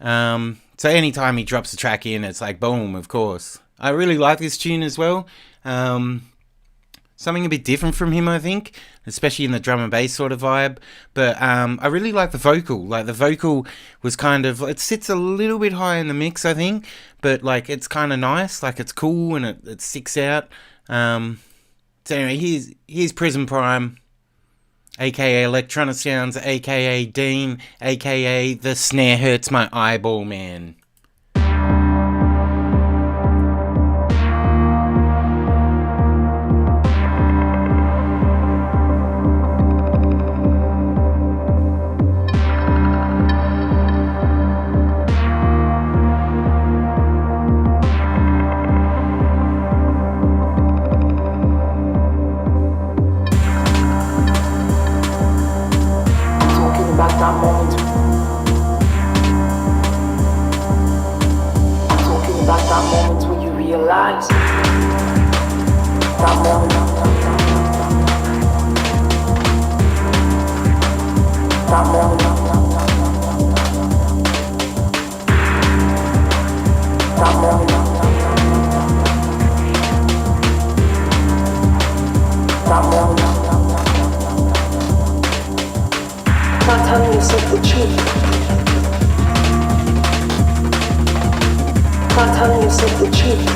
So anytime he drops a track in, it's like boom, of course. I really like this tune as well. Something a bit different from him, I think, especially in the drum and bass sort of vibe. But I really like the vocal. Like the vocal was kind of, it sits a little bit high in the mix, I think, but like it's kind of nice. Like it's cool and it sticks out. So anyway, here's Prison Prime, aka Electronic Sounds, aka Dean, aka The Snare Hurts My Eyeball Man. Not telling yourself the truth. Not telling yourself the truth.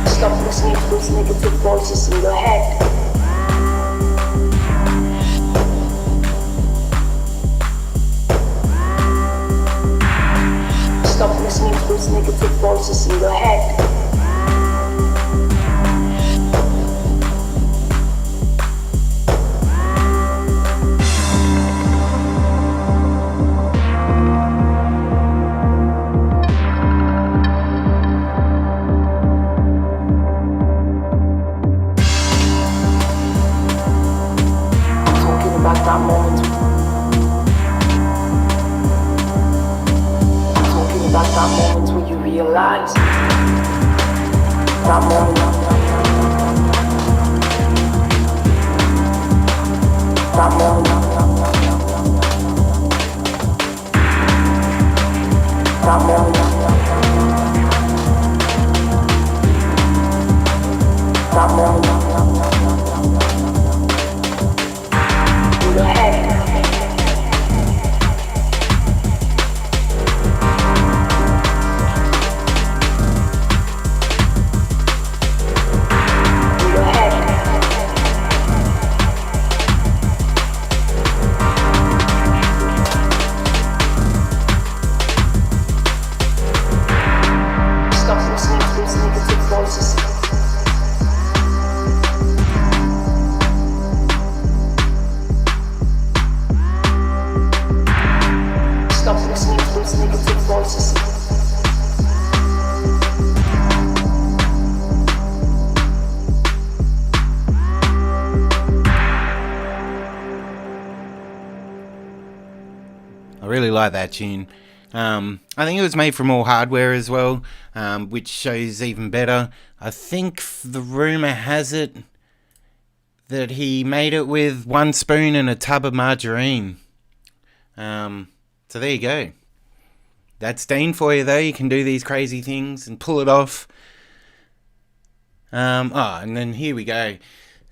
Stop listening to those negative voices in your head. Stop listening to those negative voices in your head. Like that tune. I think it was made from all hardware as well, which shows even better. I think the rumor has it that he made it with 1 spoon and a tub of margarine. So there you go. That's Dean for you, though. You can do these crazy things and pull it off. And then here we go.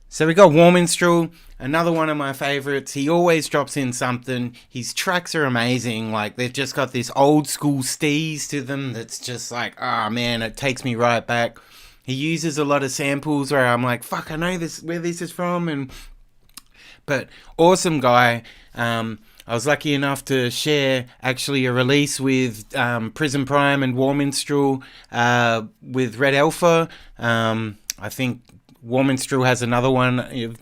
So we got Warminstrel, another one of my favourites. He always drops in something. His tracks are amazing. Like, they've just got this old school steez to them that's just like, oh man, it takes me right back. He uses a lot of samples where I'm like, fuck, I know this, where this is from. But awesome guy. I was lucky enough to share actually a release with Prison Prime and Warminstrel with Red Alpha. I think Warminstrel has another one,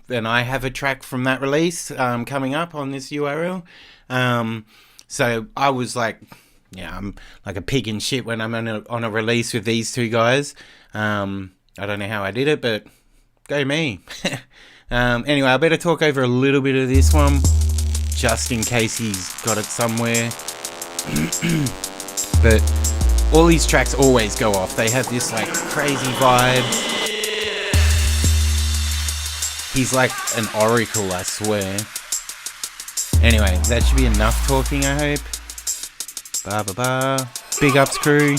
and I have a track from that release coming up on this URL. So I was like, yeah, I'm like a pig in shit when I'm on a release with these two guys. I don't know how I did it, but go me. Anyway, I better talk over a little bit of this one, just in case he's got it somewhere. But all these tracks always go off. They have this like crazy vibe. He's like an oracle, I swear. Anyway, that should be enough talking, I hope. Ba ba ba. Big ups, crew.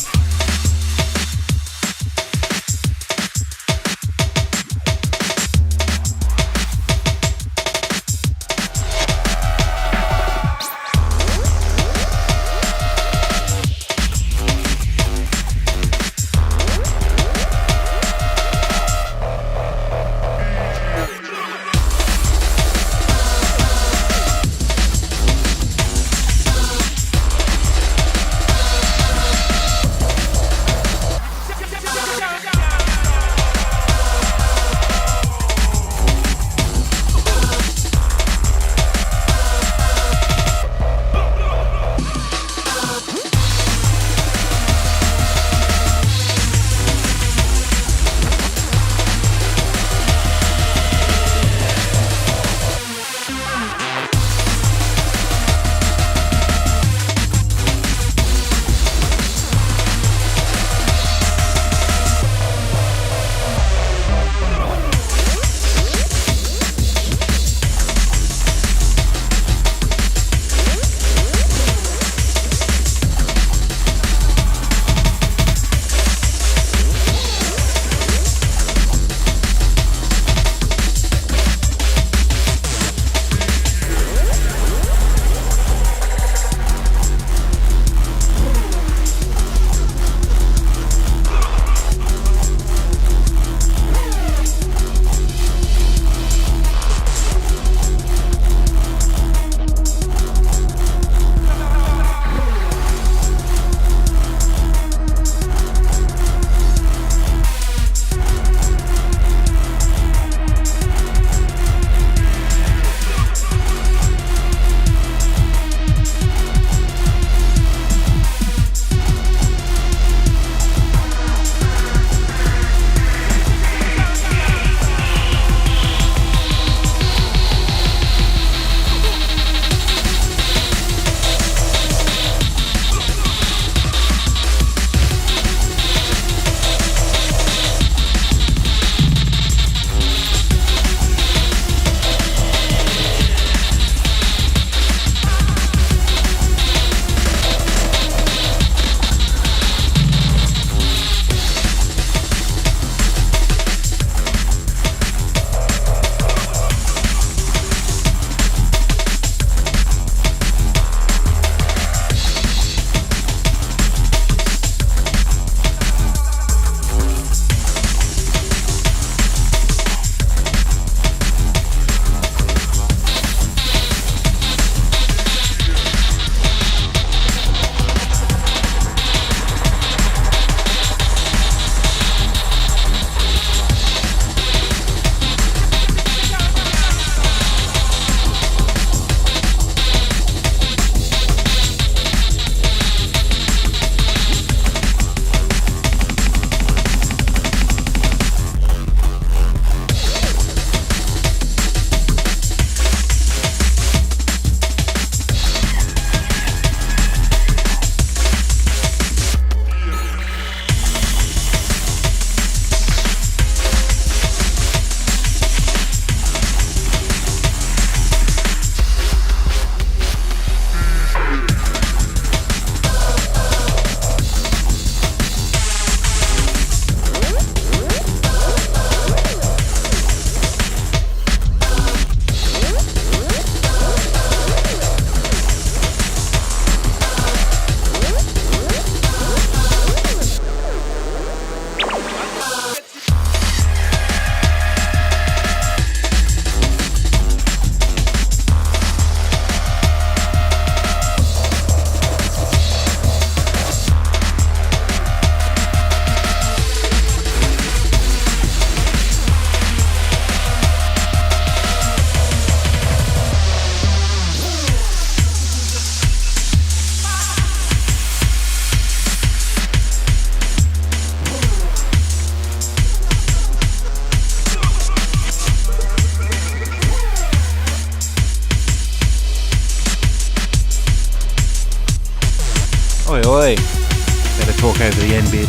boy. Better talk over the end bit.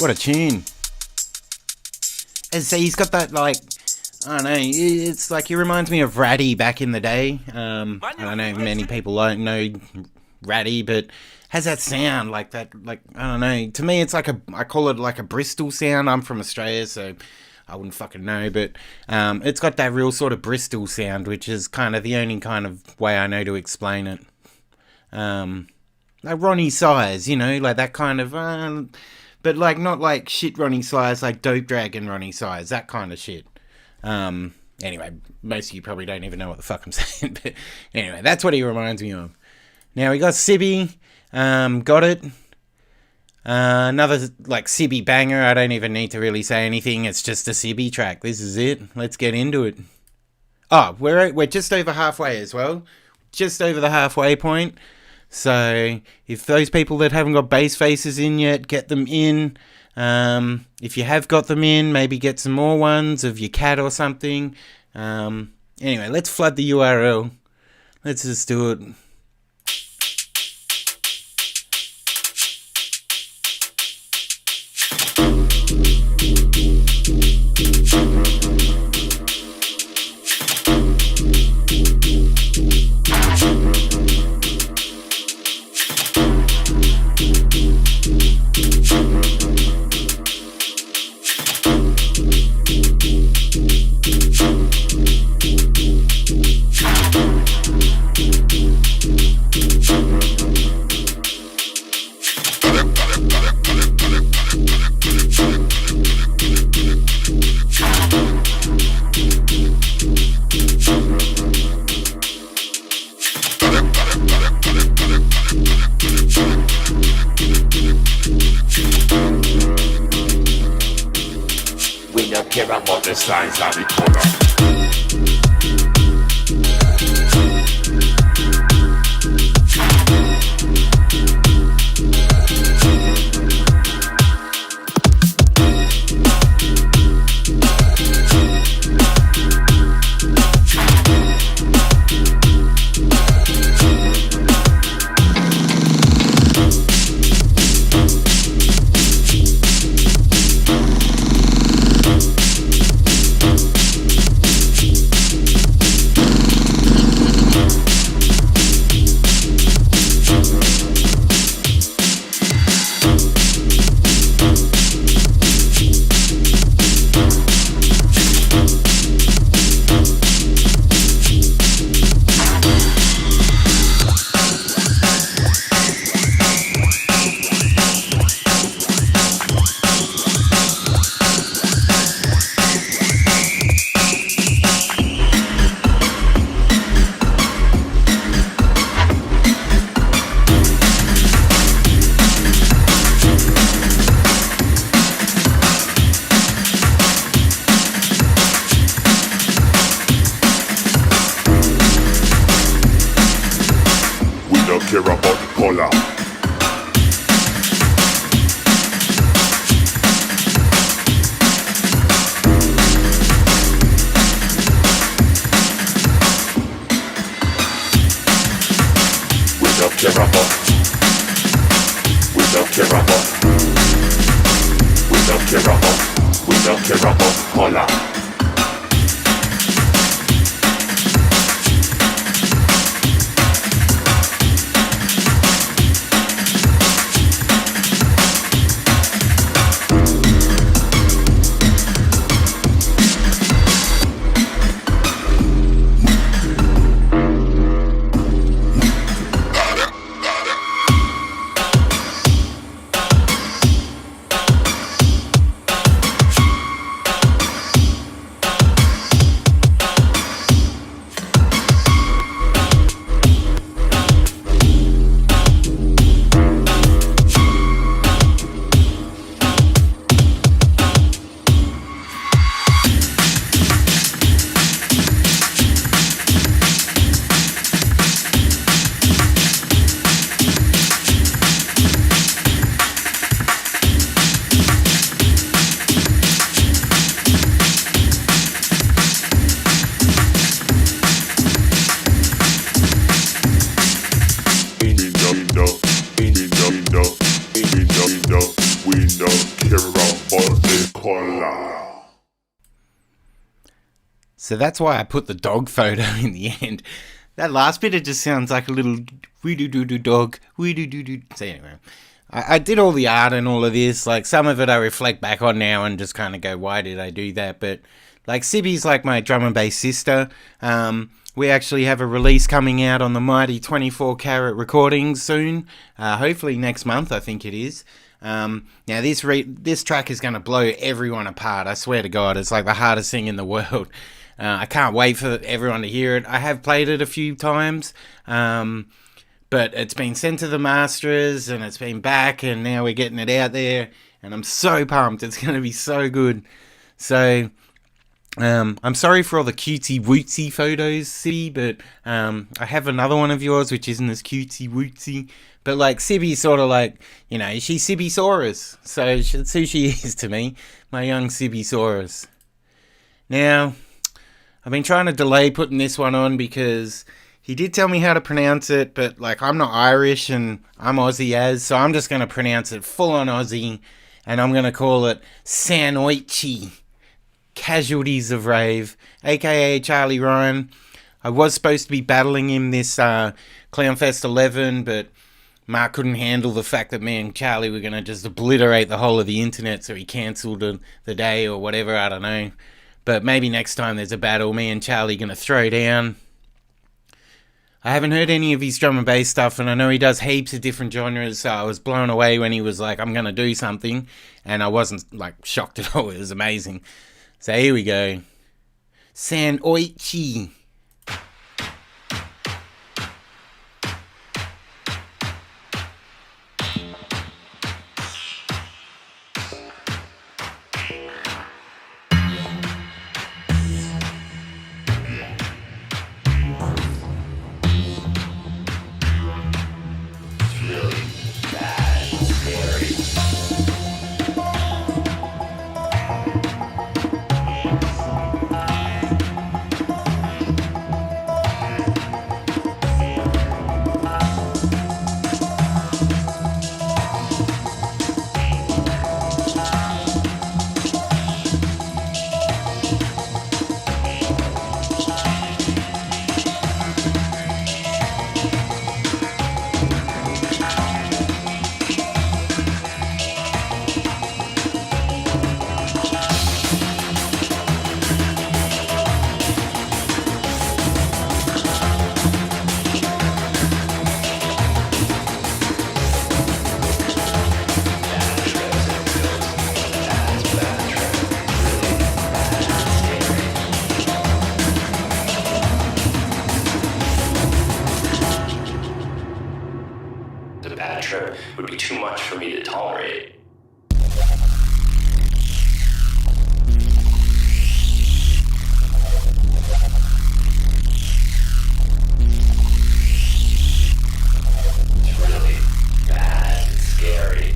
What a tune. And so he's got that, like, I don't know, it's like, he reminds me of Ratty back in the day. I don't know if many people know Ratty, but has that sound like that, like, I don't know. To me, it's like I call it like a Bristol sound. I'm from Australia, so I wouldn't fucking know, but it's got that real sort of Bristol sound, which is kind of the only kind of way I know to explain it. Like Ronnie Size, you know, like that kind of, but like not like shit Ronnie Size, like Dope Dragon Ronnie Size, that kind of shit. Anyway, most of you probably don't even know what the fuck I'm saying, but anyway, that's what he reminds me of. Now we got Sibby, got it. Another like Sibby banger. I don't even need to really say anything. It's just a Sibby track. This is it. Let's get into it. Oh, we're just over halfway as well. Just over the halfway point. So if those people that haven't got bass faces in yet, get them in. If you have got them in, maybe get some more ones of your cat or something. Anyway, let's flood the URL. Let's just do it. The signs of the color. Care about the color. We don't care about. We don't care about. We don't care about. We don't care about color. So that's why I put the dog photo in the end. That last bit, it just sounds like a little wee-doo-doo-doo dog, wee-doo-doo-doo. So anyway, I did all the art and all of this. Like, some of it I reflect back on now and just kind of go, why did I do that? But, like, Sibby's like my drum and bass sister. We actually have a release coming out on the mighty 24 Carat Recordings soon. Hopefully next month, I think it is. Now, this track is going to blow everyone apart. I swear to God, it's like the hardest thing in the world. I can't wait for everyone to hear it. I have played it a few times, but it's been sent to the masters and it's been back, and now we're getting it out there, and I'm so pumped. It's going to be so good. So, I'm sorry for all the cutesy wootsy photos, Sibby, but I have another one of yours which isn't as cutesy wootsy. But like, Sibby's sort of like, you know, she's Sibbysaurus. So that's who she is to me, my young Sibbysaurus. Now, I've been trying to delay putting this one on because he did tell me how to pronounce it, but like, I'm not Irish and I'm Aussie as, so I'm just going to pronounce it full on Aussie, and I'm going to call it Sanoichi Casualties of Rave, aka Charlie Ryan. I was supposed to be battling him this Clownfest 11, but Mark couldn't handle the fact that me and Charlie were going to just obliterate the whole of the internet, so he cancelled the day or whatever, I don't know. But maybe next time there's a battle, me and Charlie going to throw down. I haven't heard any of his drum and bass stuff, and I know he does heaps of different genres, so I was blown away when he was like, I'm going to do something, and I wasn't like shocked at all. It was amazing. So here we go. Sanoichi. Would be too much for me to tolerate. It's really bad and scary.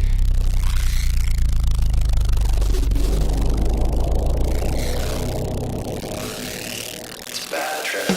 It's a bad trip.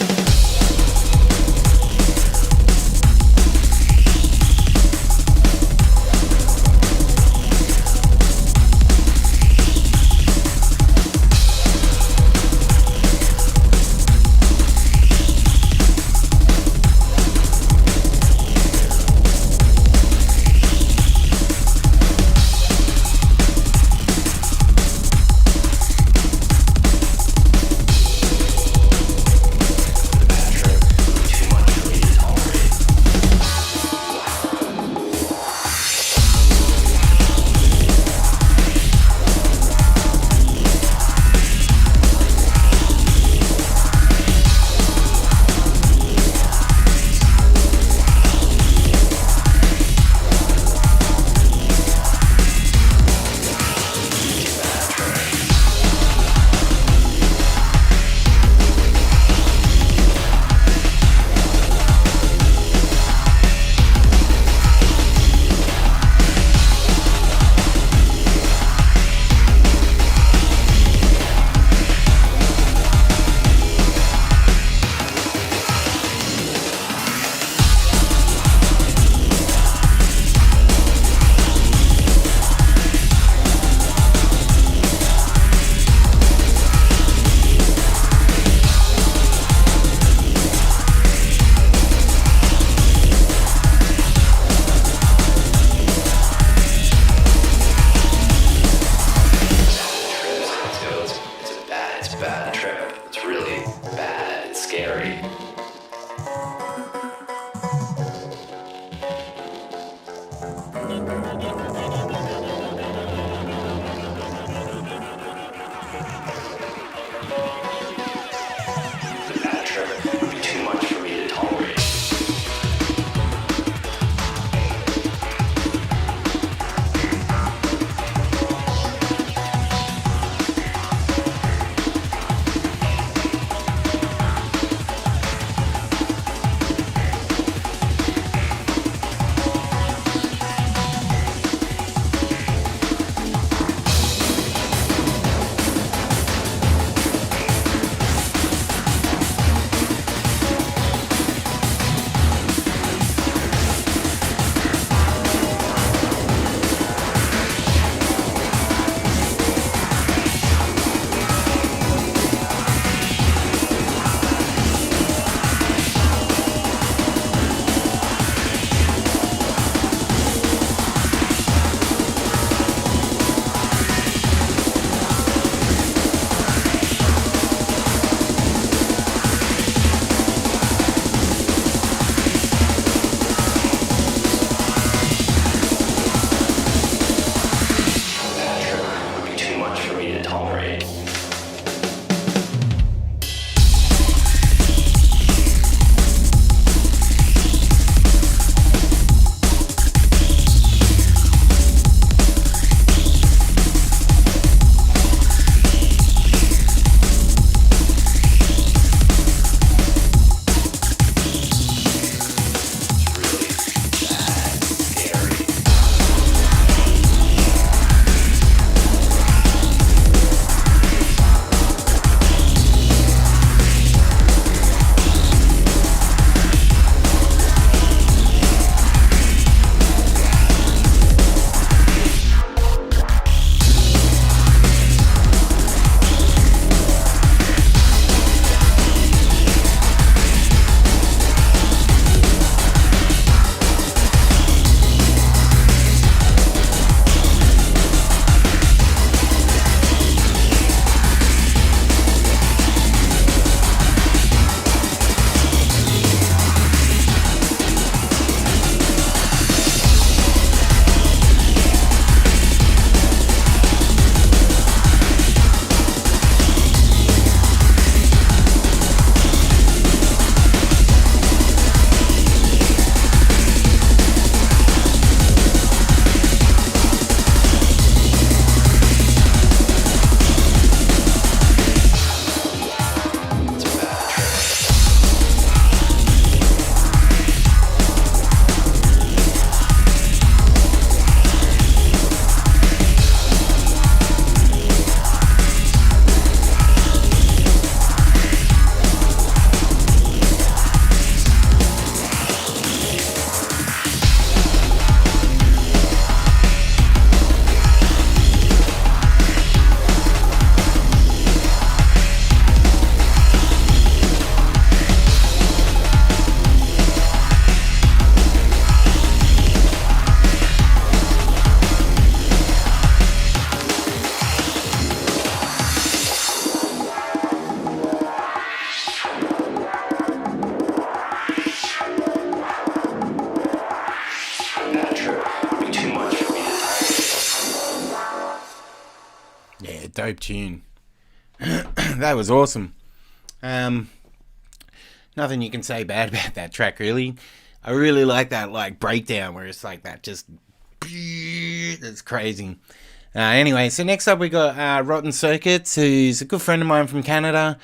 trip would be too much for me to tolerate. Yeah, dope tune. That was awesome. Nothing you can say bad about that track, really. I really like that like breakdown where it's like that just... That's crazy. Anyway, so next up we got Rotten Circuits, who's a good friend of mine from Canada.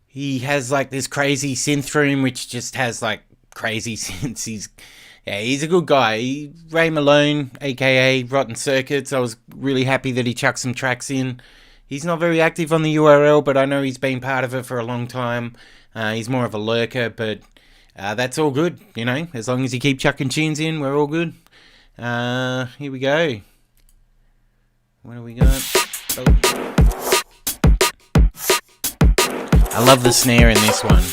He has like this crazy synth room which just has like crazy synths. He's a good guy. Ray Malone, aka Rotten Circuits. I was really happy that he chucked some tracks in. He's not very active on the URL, but I know he's been part of it for a long time. He's more of a lurker, but that's all good, you know. As long as you keep chucking tunes in, we're all good. Here we go. What do we got? Oh. I love the snare in this one.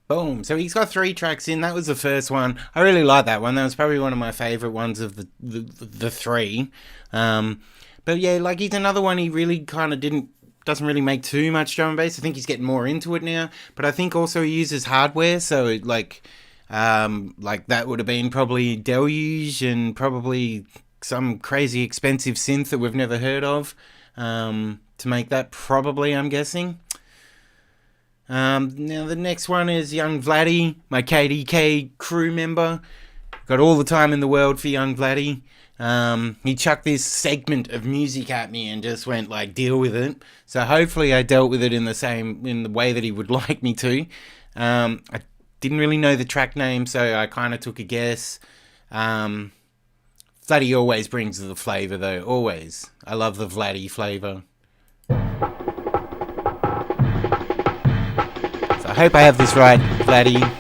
Boom. So he's got 3 tracks in. That was the first one. I really like that one. That was probably one of my favourite ones of the 3. But yeah, like he's another one he really kind of doesn't really make too much drum and bass. I think he's getting more into it now. But I think also he uses hardware. So like that would have been probably Deluge and probably some crazy expensive synth that we've never heard of to make that, probably, I'm guessing. Now the next one is Young Vladdy, my KDK crew member. Got all the time in the world for Young Vladdy. He chucked this segment of music at me and just went like, deal with it. So hopefully I dealt with it in the way that he would like me to. I didn't really know the track name, so I kind of took a guess. Vladdy always brings the flavour though, always. I love the Vladdy flavour. So I hope I have this right, Vladdy.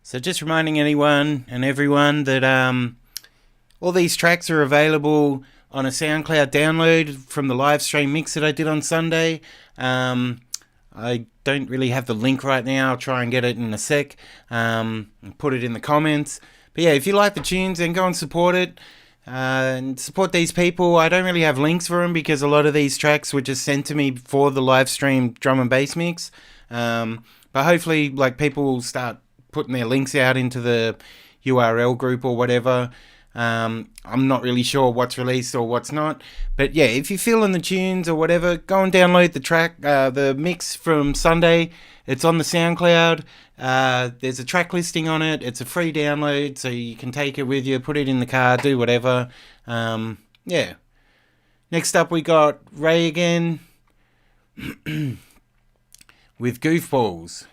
So just reminding anyone and everyone that all these tracks are available on a SoundCloud download from the live stream mix that I did on Sunday. I don't really have the link right now. I'll try and get it in a sec. And put it in the comments. But yeah, if you like the tunes, then go and support it. And support these people. I don't really have links for them because a lot of these tracks were just sent to me for the live stream drum and bass mix. But hopefully, like, people will start putting their links out into the URL group or whatever. I'm not really sure what's released or what's not. But yeah, if you're feeling the tunes or whatever, go and download the track, the mix from Sunday. It's on the SoundCloud. There's a track listing on it. It's a free download, so you can take it with you, put it in the car, do whatever. Yeah. Next up, we got Ray again with Goofballs.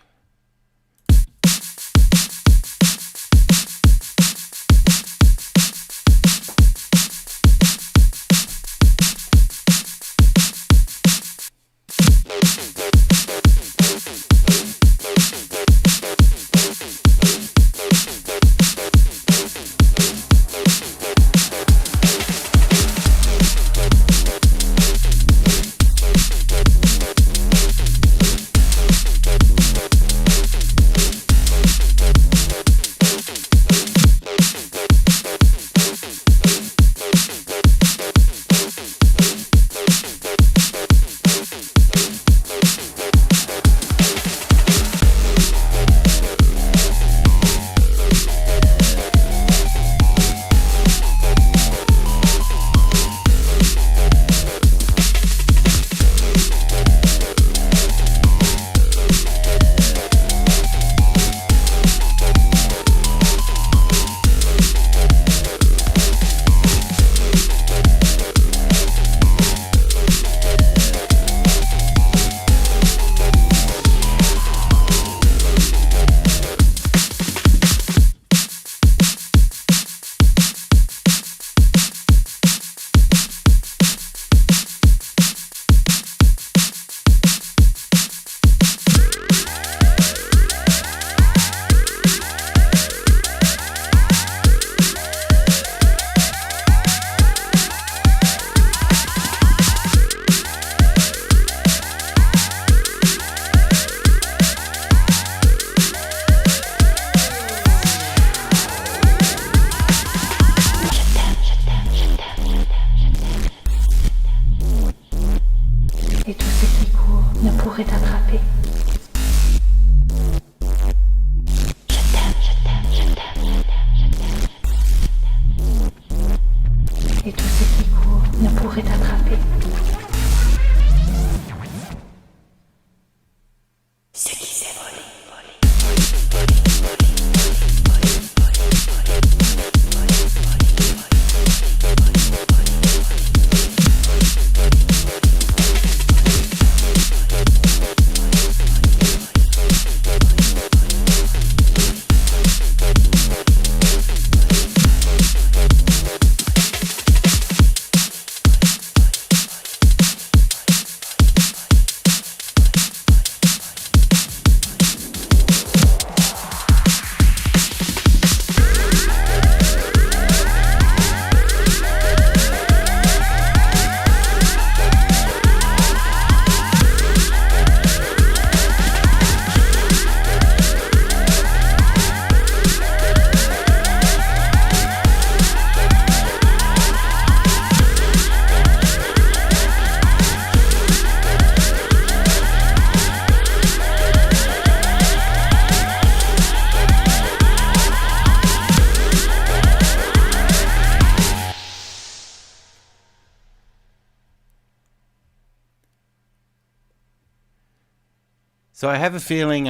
So I have a feeling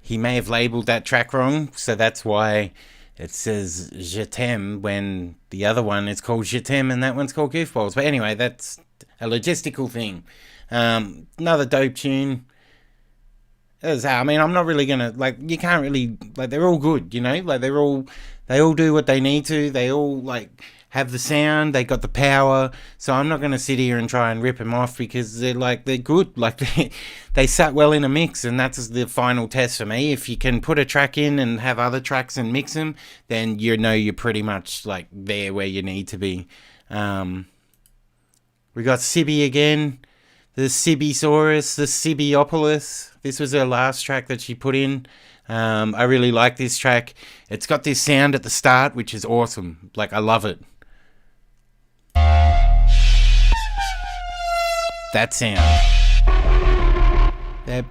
he may have labelled that track wrong, so that's why it says Je t'aime when the other one is called Je t'aime and that one's called Goofballs. But anyway, that's a logistical thing. Another dope tune. I mean, I'm not really gonna, like, you can't really, like, they're all good, you know, like, they all do what they need to, they all, like, have the sound, they got the power, so I'm not gonna sit here and try and rip them off because they're good, like, they sat well in a mix, and that's the final test for me. If you can put a track in and have other tracks and mix them, then you know you're pretty much, like, there where you need to be. We got Sibby again. the Sibisaurus, the Sibiopolis. This was her last track that she put in. I really like this track. It's got this sound at the start, which is awesome. Like, I love it. That sound. That.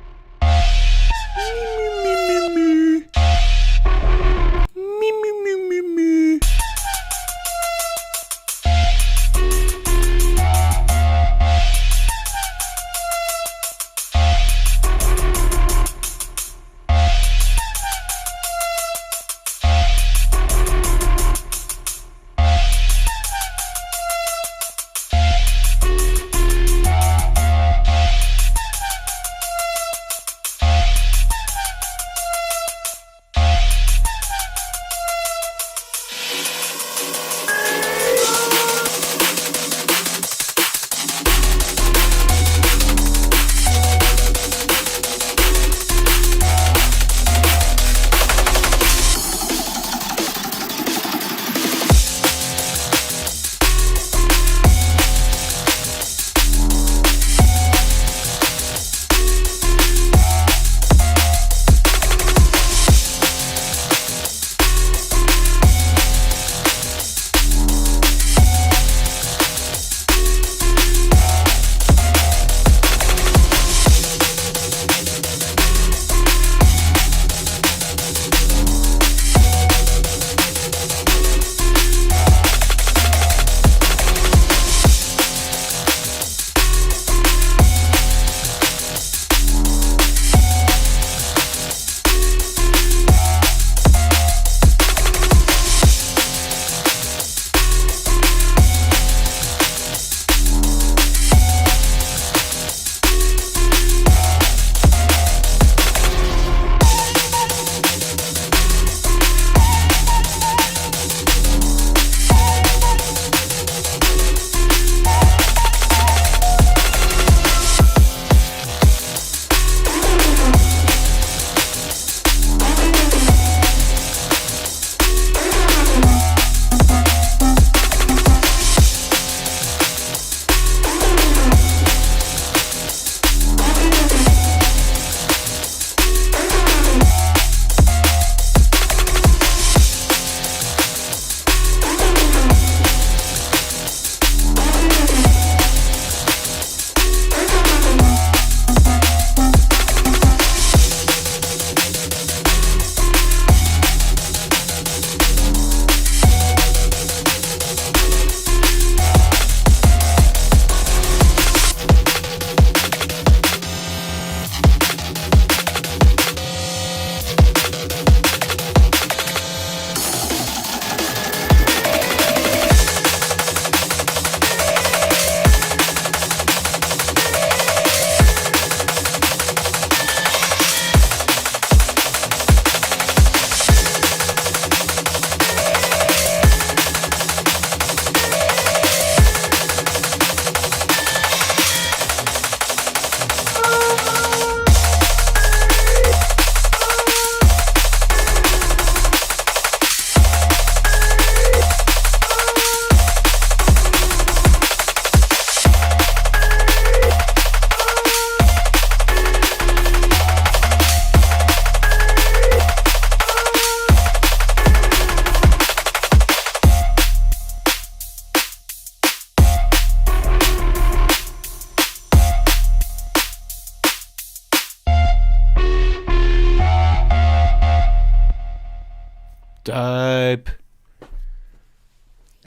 Dope.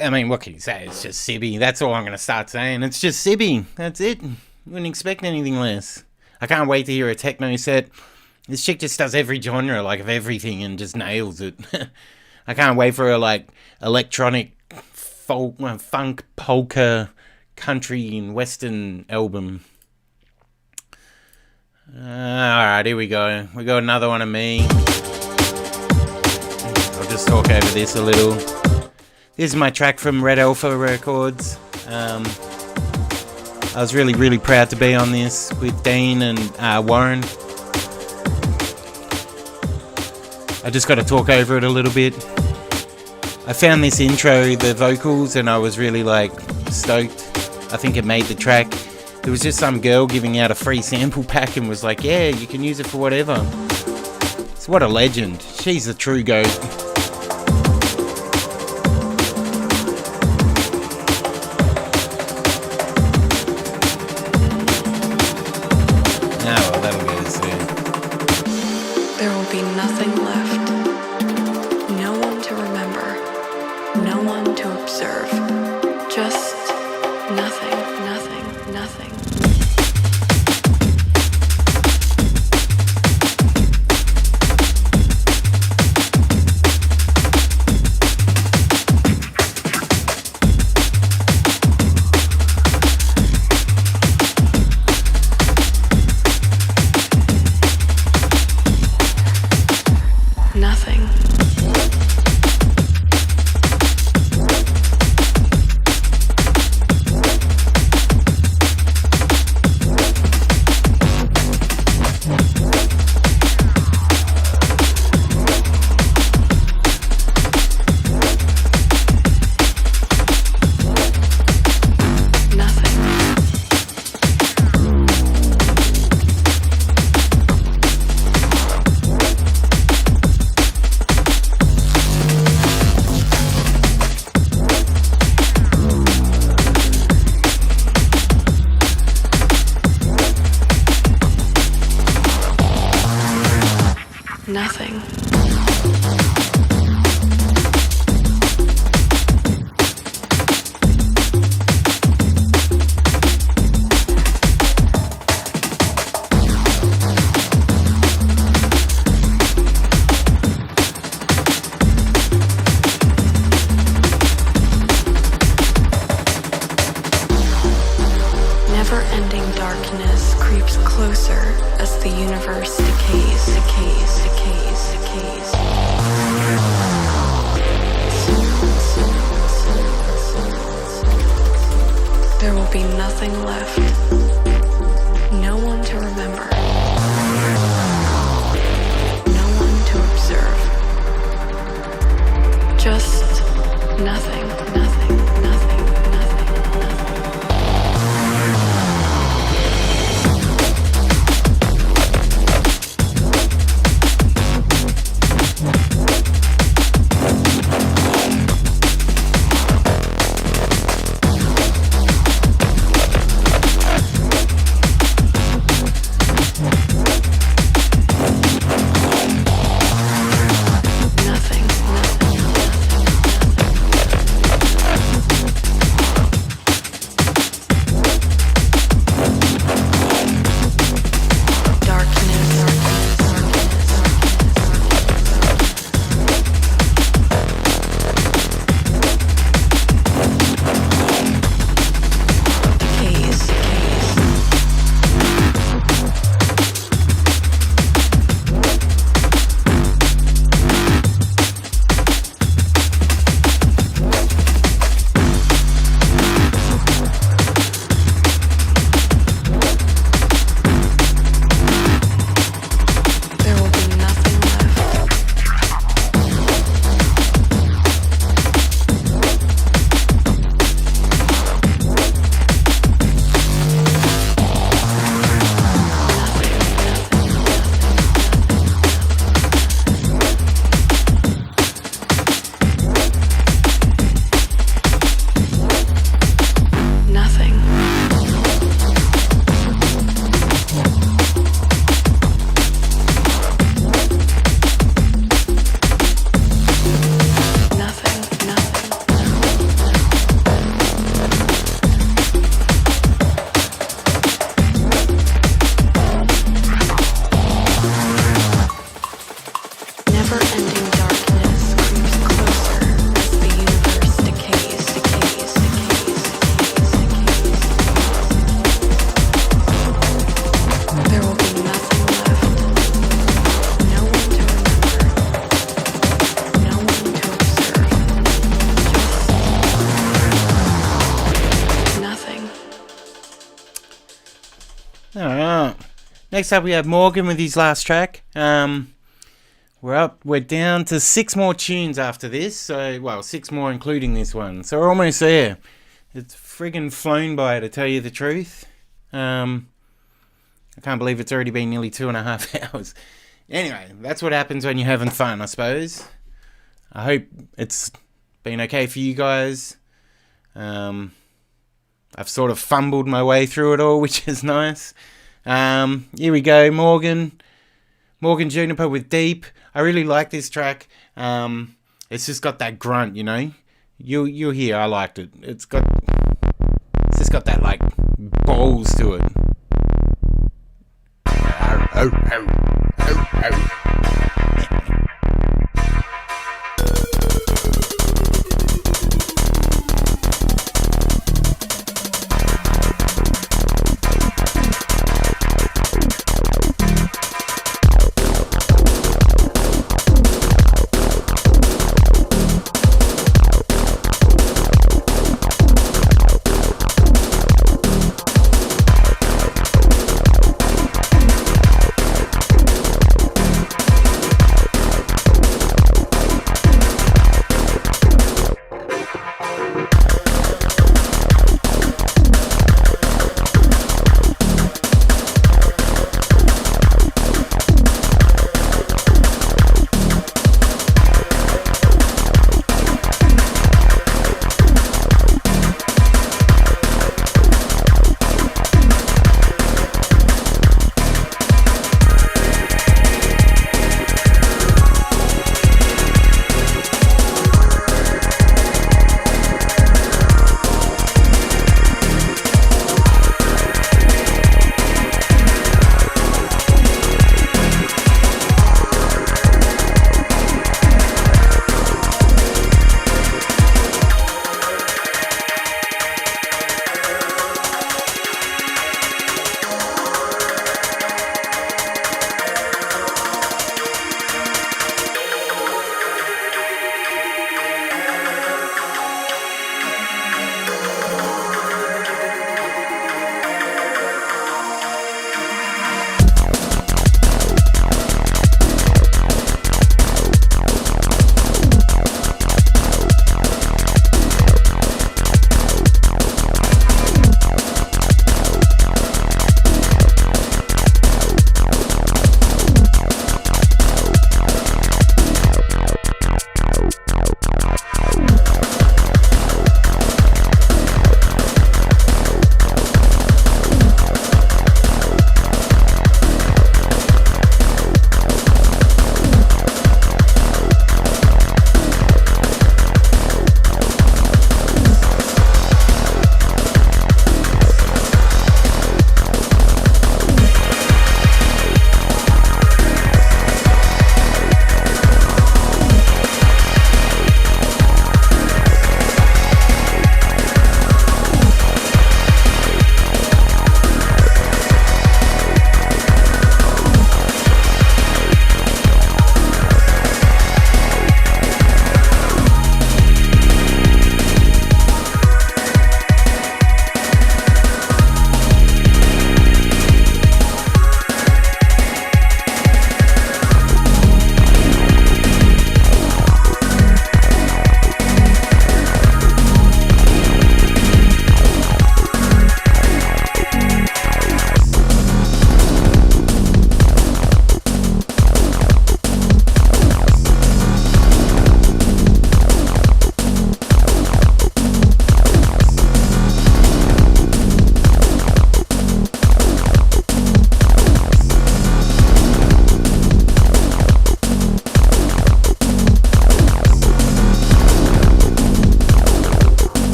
I mean, what can you say? It's just Sibby. That's all I'm going to start saying. It's just Sibby. That's it. You wouldn't expect anything less. I can't wait to hear a techno set. This chick just does every genre, like, of everything and just nails it. I can't wait for her, like, electronic, folk, funk, polka, country and western album. Alright, here we go. We got another one of me. I'll just talk over this a little. This is my track from Red Alpha Records. I was really proud to be on this with Dean and Warren. I just got to talk over it a little bit. I found this intro, the vocals, and I was really, like, stoked. I think it made the track. there was just some girl giving out a free sample pack and was like, yeah, you can use it for whatever. So what a legend. She's the true goat. Ah, well, that'll get us there. There will be nothing left. No one to remember. No one to observe. Just nothing, nothing, nothing. Nothing. Nothing. Never-ending darkness creeps closer as the universe decays, decays, decays, decays. There will be nothing left. No one to remember. No one to observe. Just nothing, nothing, nothing, nothing, nothing. Alright. Next up we have Morgan with his last track. We're down to 6 more tunes after this. So, well, 6 more including this one. So we're almost there. It's friggin' flown by, to tell you the truth. I can't believe it's already been nearly 2.5 hours. Anyway, that's what happens when you're having fun, I suppose. I hope it's been okay for you guys. I've sort of fumbled my way through it all, which is nice. Here we go, Morgan Juniper with Deep. I really like this track. It's just got that grunt, you know. You'll hear I liked it. It's just got that like balls to it.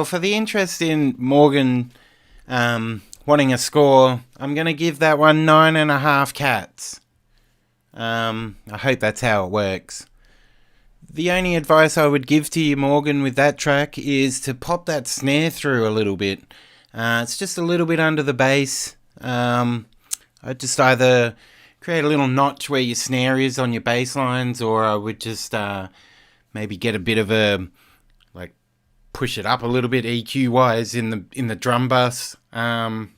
Well, for the interest in Morgan wanting a score, I'm going to give that one 9.5 cats. I hope that's how it works. The only advice I would give to you, Morgan, with that track is to pop that snare through a little bit. It's just a little bit under the bass. I'd just either create a little notch where your snare is on your bass lines, or I would just maybe get a bit of a, like, push it up a little bit EQ wise in the drum bus. That'd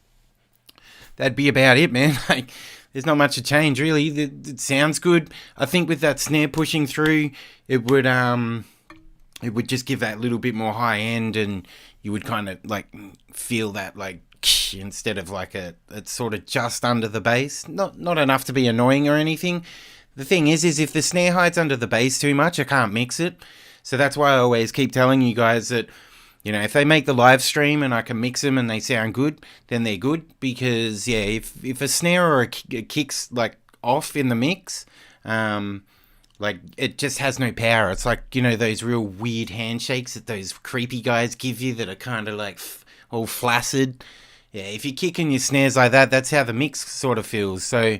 be about it, man. Like, there's not much to change really. It sounds good. I think with that snare pushing through, it would just give that little bit more high end, and you would kind of like feel that like instead of like it's sort of just under the bass. Not enough to be annoying or anything. The thing is if the snare hides under the bass too much, I can't mix it. So that's why I always keep telling you guys that, you know, if they make the live stream and I can mix them and they sound good, then they're good. Because, yeah, if a snare or a kick's, like, off in the mix, like, it just has no power. It's like, you know, those real weird handshakes that those creepy guys give you that are kind of, like, all flaccid. Yeah, if you're kicking your snares like that, that's how the mix sort of feels. So,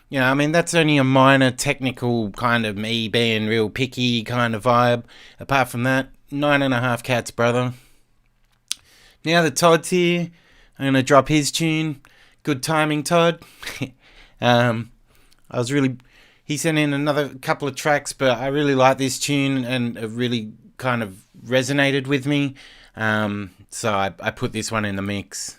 you know, I mean, that's only a minor technical kind of me being real picky kind of vibe. Apart from that, 9.5 cats, brother. Now that Todd's here, I'm going to drop his tune. Good timing, Todd. He sent in another couple of tracks, but I really like this tune and it really kind of resonated with me. So I put this one in the mix.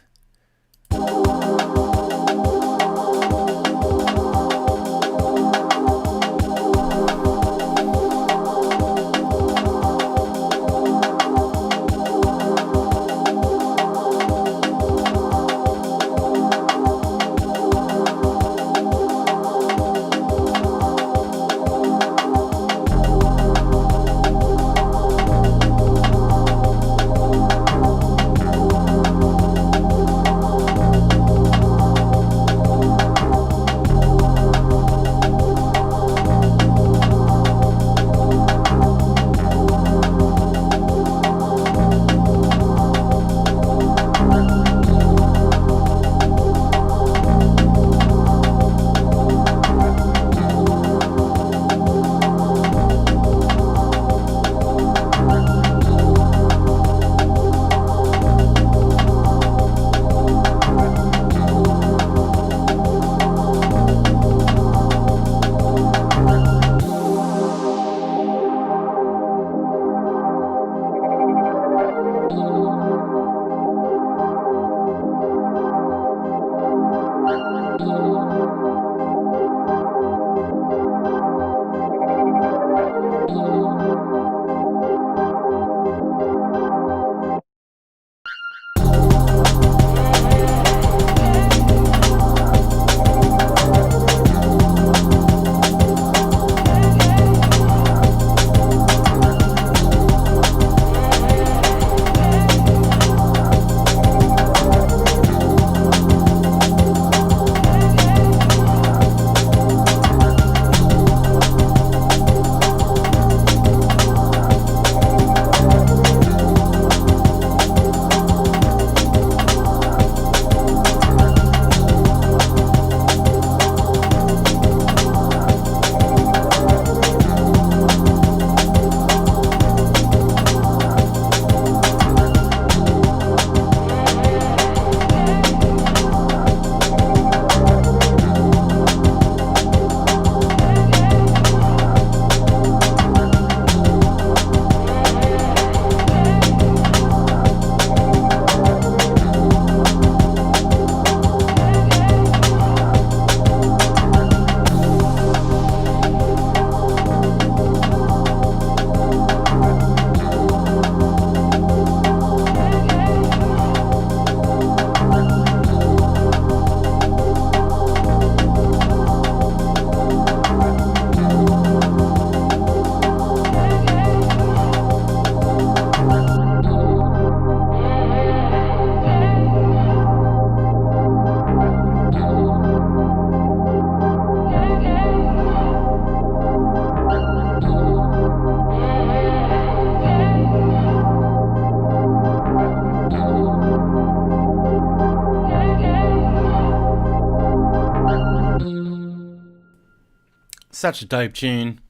Such a dope tune.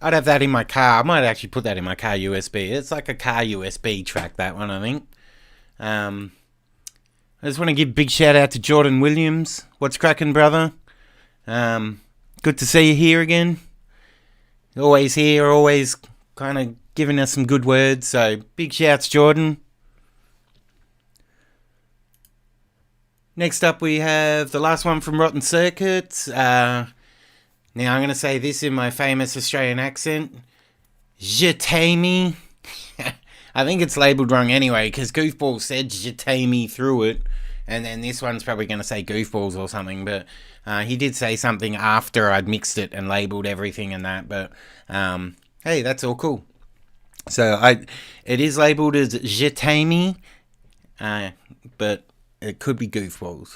I'd have that in my car. I might actually put that in my car USB. It's like a car USB track, that one, I think. I just want to give a big shout out to Jordan Williams. What's cracking, brother? Good to see you here again. Always here, always kind of giving us some good words. So big shouts, Jordan. Next up we have the last one from Rotten Circuits. Now I'm going to say this in my famous Australian accent. Je t'aime. I think it's labelled wrong anyway, because Goofball said je t'aime through it. And then this one's probably going to say Goofballs or something. But he did say something after I'd mixed it and labelled everything and that. But hey, that's all cool. So it is labelled as je t'aime. But it could be Goofballs.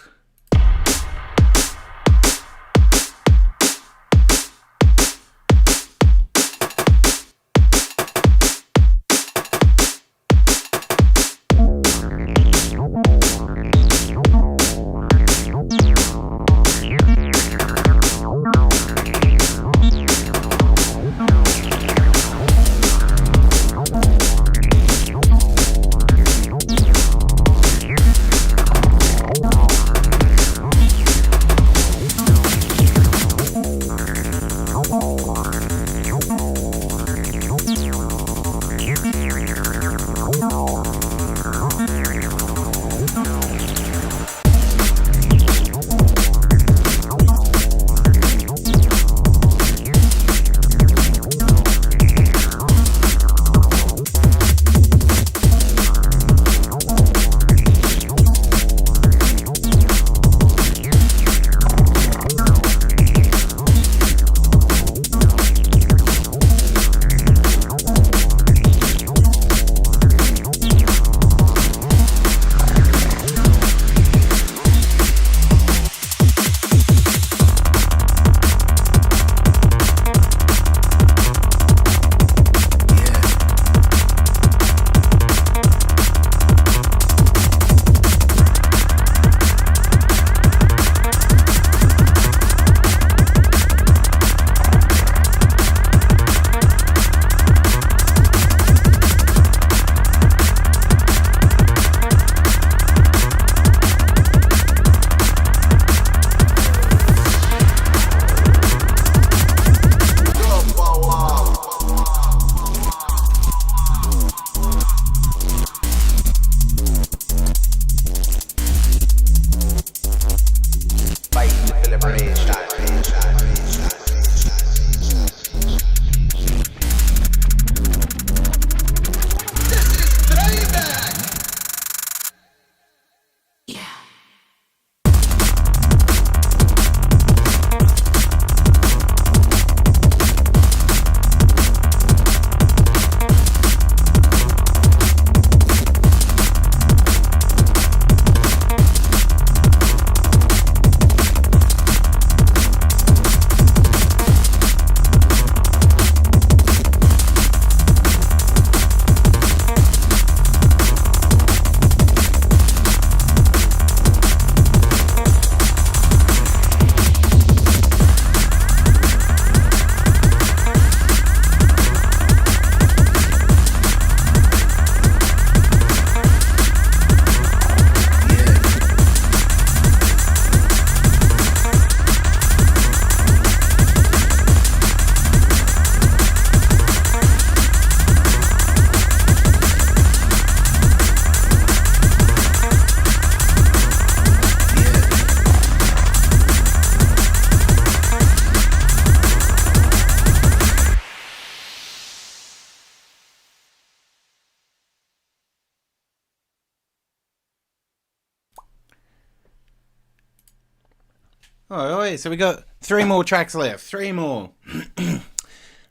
Oh, so we got 3 more tracks left. 3 more.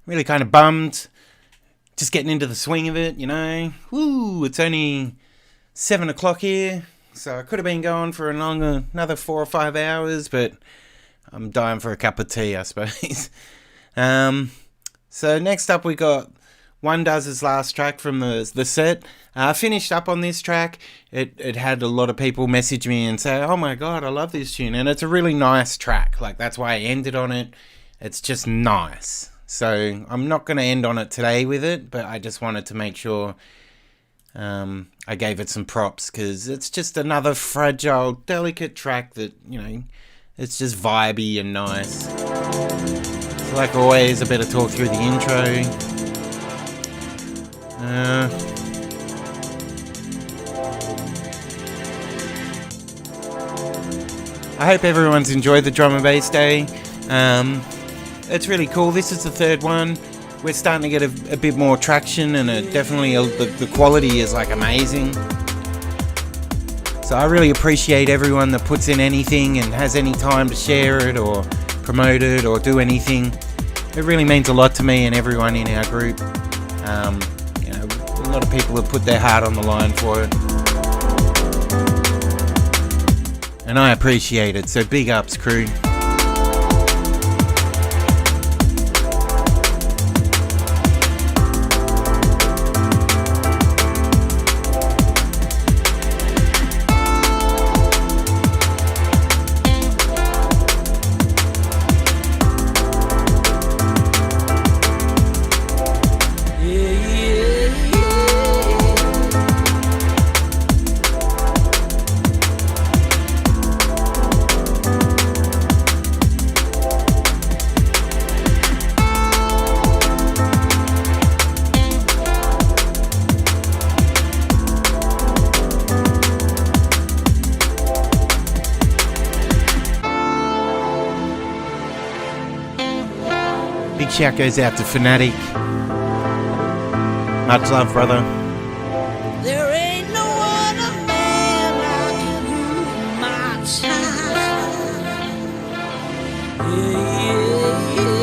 Really kind of bummed. Just getting into the swing of it, you know. Woo, it's only 7 o'clock here. So I could have been going for another 4 or 5 hours, but I'm dying for a cup of tea, I suppose. So next up we got One Does his last track from the set. I finished up on this track. It had a lot of people message me and say, oh my god, I love this tune. And it's a really nice track. Like, that's why I ended on it. it's just nice. So I'm not going to end on it today with it, but I just wanted to make sure I gave it some props, because it's just another fragile, delicate track that, you know, it's just vibey and nice. So like always, I better talk through the intro. I hope everyone's enjoyed the Drum and Bass Day. It's really cool. This is the third one. We're starting to get a bit more traction, and the quality is like amazing. So I really appreciate everyone that puts in anything and has any time to share it or promote it or do anything. It really means a lot to me and everyone in our group. You know, a lot of people have put their heart on the line for it, and I appreciate it. So big ups, crew. Big shout goes out to Fanatic. Much love, brother. There ain't no other man I can use my time. Yeah, yeah.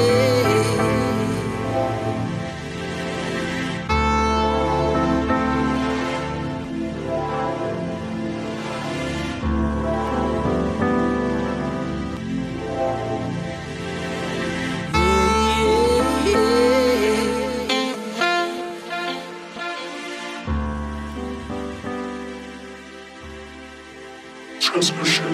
Transmission.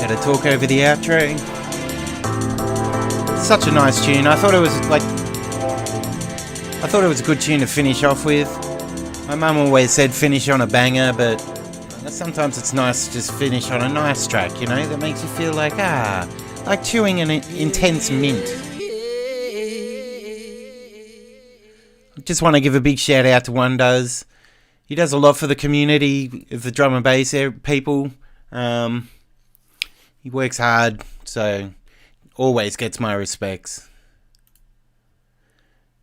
Gotta talk over the outro. Such a nice tune. I thought it was a good tune to finish off with. My mum always said finish on a banger, but sometimes it's nice to just finish on a nice track, you know, that makes you feel like chewing an intense mint. Just want to give a big shout out to One Does. He does a lot for the community of the drum and bass people. He works hard, so always gets my respects.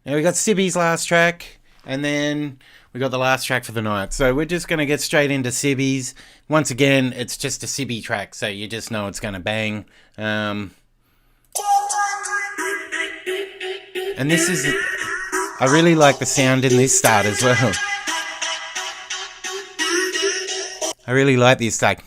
Now we got Sibby's last track, and then we got the last track for the night. So we're just going to get straight into Sibby's. Once again, it's just a Sibby track, so you just know it's going to bang. And this is... I really like the sound in this start as well. I really like this start.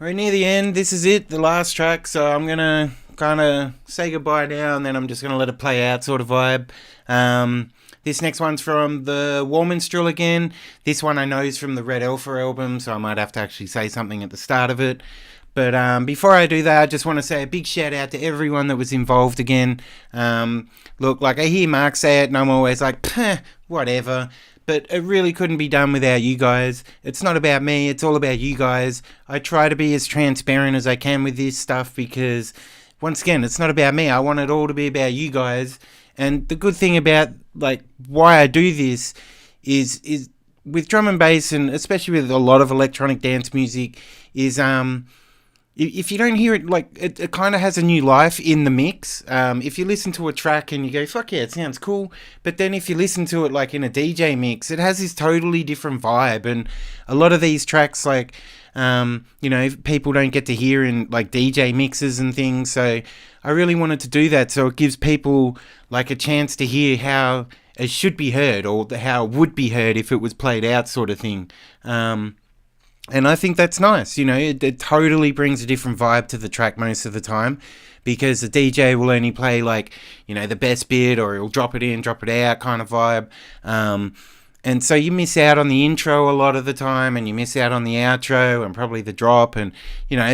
We're near the end. This is it, the last track. So I'm going to kind of say goodbye now, and then I'm just going to let it play out sort of vibe. This next one's from the War Minstrel again. This one I know is from the Red Alpha album, so I might have to actually say something at the start of it. But before I do that, I just want to say a big shout out to everyone that was involved again. Look, like I hear Mark say it, and I'm always like, whatever. But it really couldn't be done without you guys. It's not about me, it's all about you guys. I try to be as transparent as I can with this stuff because, once again, it's not about me. I want it all to be about you guys. And the good thing about, like, why I do this is with drum and bass, and especially with a lot of electronic dance music, is if you don't hear it, like, it kind of has a new life in the mix. If you listen to a track and you go, fuck yeah, it sounds cool. But then if you listen to it, like, in a DJ mix, it has this totally different vibe. And a lot of these tracks, like, people don't get to hear in, like, DJ mixes and things. So I really wanted to do that so it gives people, like, a chance to hear how it should be heard, or how it would be heard if it was played out, sort of thing. And I think that's nice, it totally brings a different vibe to the track most of the time, because the DJ will only play, like, the best bit, or he'll drop it in, drop it out kind of vibe. And so you miss out on the intro a lot of the time, and you miss out on the outro and probably the drop, and,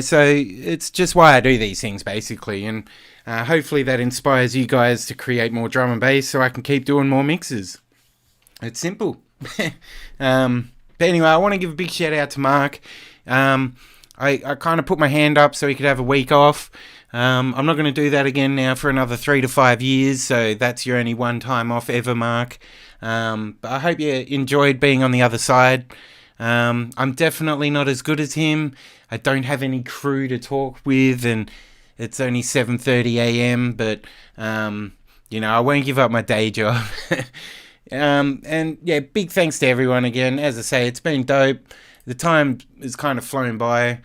so it's just why I do these things, basically. And hopefully that inspires you guys to create more drum and bass so I can keep doing more mixes. It's simple. But anyway, I want to give a big shout out to Mark. I kind of put my hand up so he could have a week off. I'm not going to do that again now for another 3 to 5 years, so that's your only one time off ever, Mark. But I hope you enjoyed being on the other side. I'm definitely not as good as him. I don't have any crew to talk with, and it's only 7:30 a.m., but, I won't give up my day job. And yeah, big thanks to everyone again. As I say, it's been dope. The time is kind of flown by.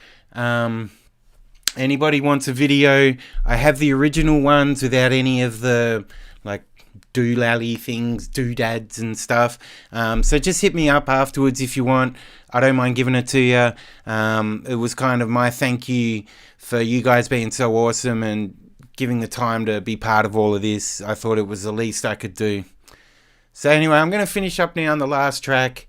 Anybody wants a video, I have the original ones without any of the, like, doolally things, doodads and stuff. So just hit me up afterwards if you want. I don't mind giving it to you. It was kind of my thank you for you guys being so awesome and giving the time to be part of all of this. I thought it was the least I could do. So anyway, I'm going to finish up now on the last track.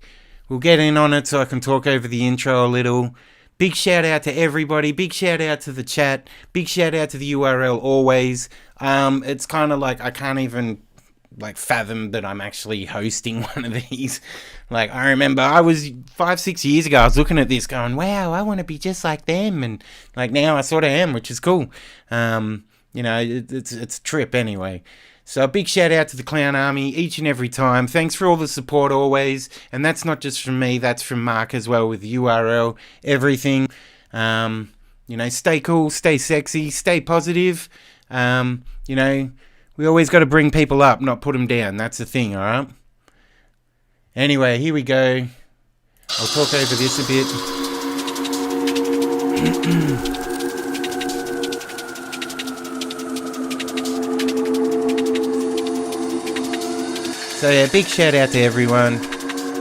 We'll get in on it so I can talk over the intro a little. Big shout out to everybody. Big shout out to the chat. Big shout out to the URL always. It's kind of like I can't even, like, fathom that I'm actually hosting one of these. Like, I remember I was 5-6 years ago, I was looking at this going, wow, I want to be just like them. And, like, now I sort of am, which is cool. It's a trip anyway. So a big shout out to the Clown Army each and every time. Thanks for all the support always. And that's not just from me, that's from Mark as well with the URL, everything. Stay cool, stay sexy, stay positive. We always got to bring people up, not put them down. That's the thing, alright? Anyway, here we go. I'll talk over this a bit. So yeah, big shout out to everyone.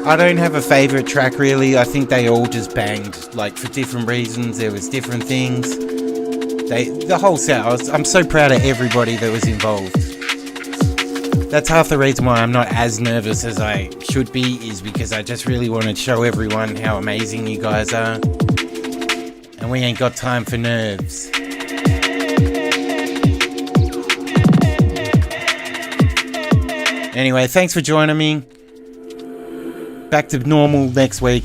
I don't have a favourite track really. I think they all just banged, like, for different reasons. There was different things. The whole set. I'm so proud of everybody that was involved. That's half the reason why I'm not as nervous as I should be, is because I just really want to show everyone how amazing you guys are. And we ain't got time for nerves. Anyway, thanks for joining me. Back to normal next week.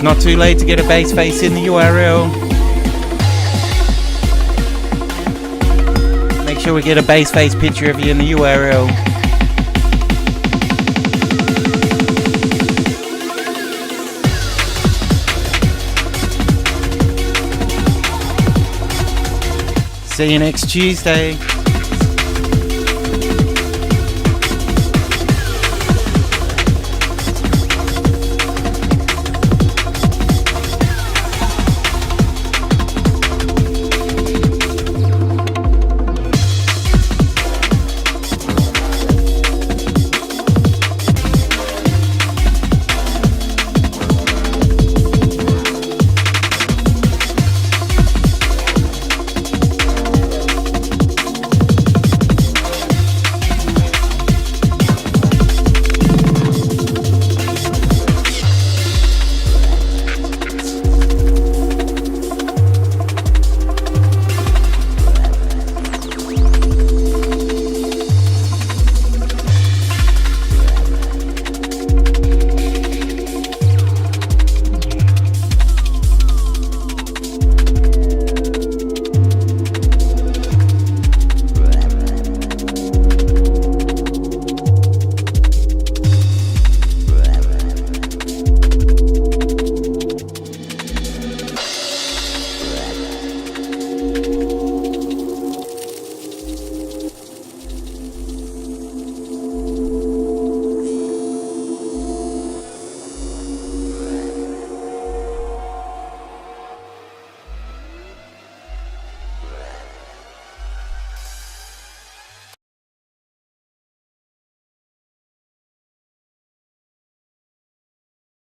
Not too late to get a bass face in the URL. Make sure we get a bass face picture of you in the URL. See you next Tuesday.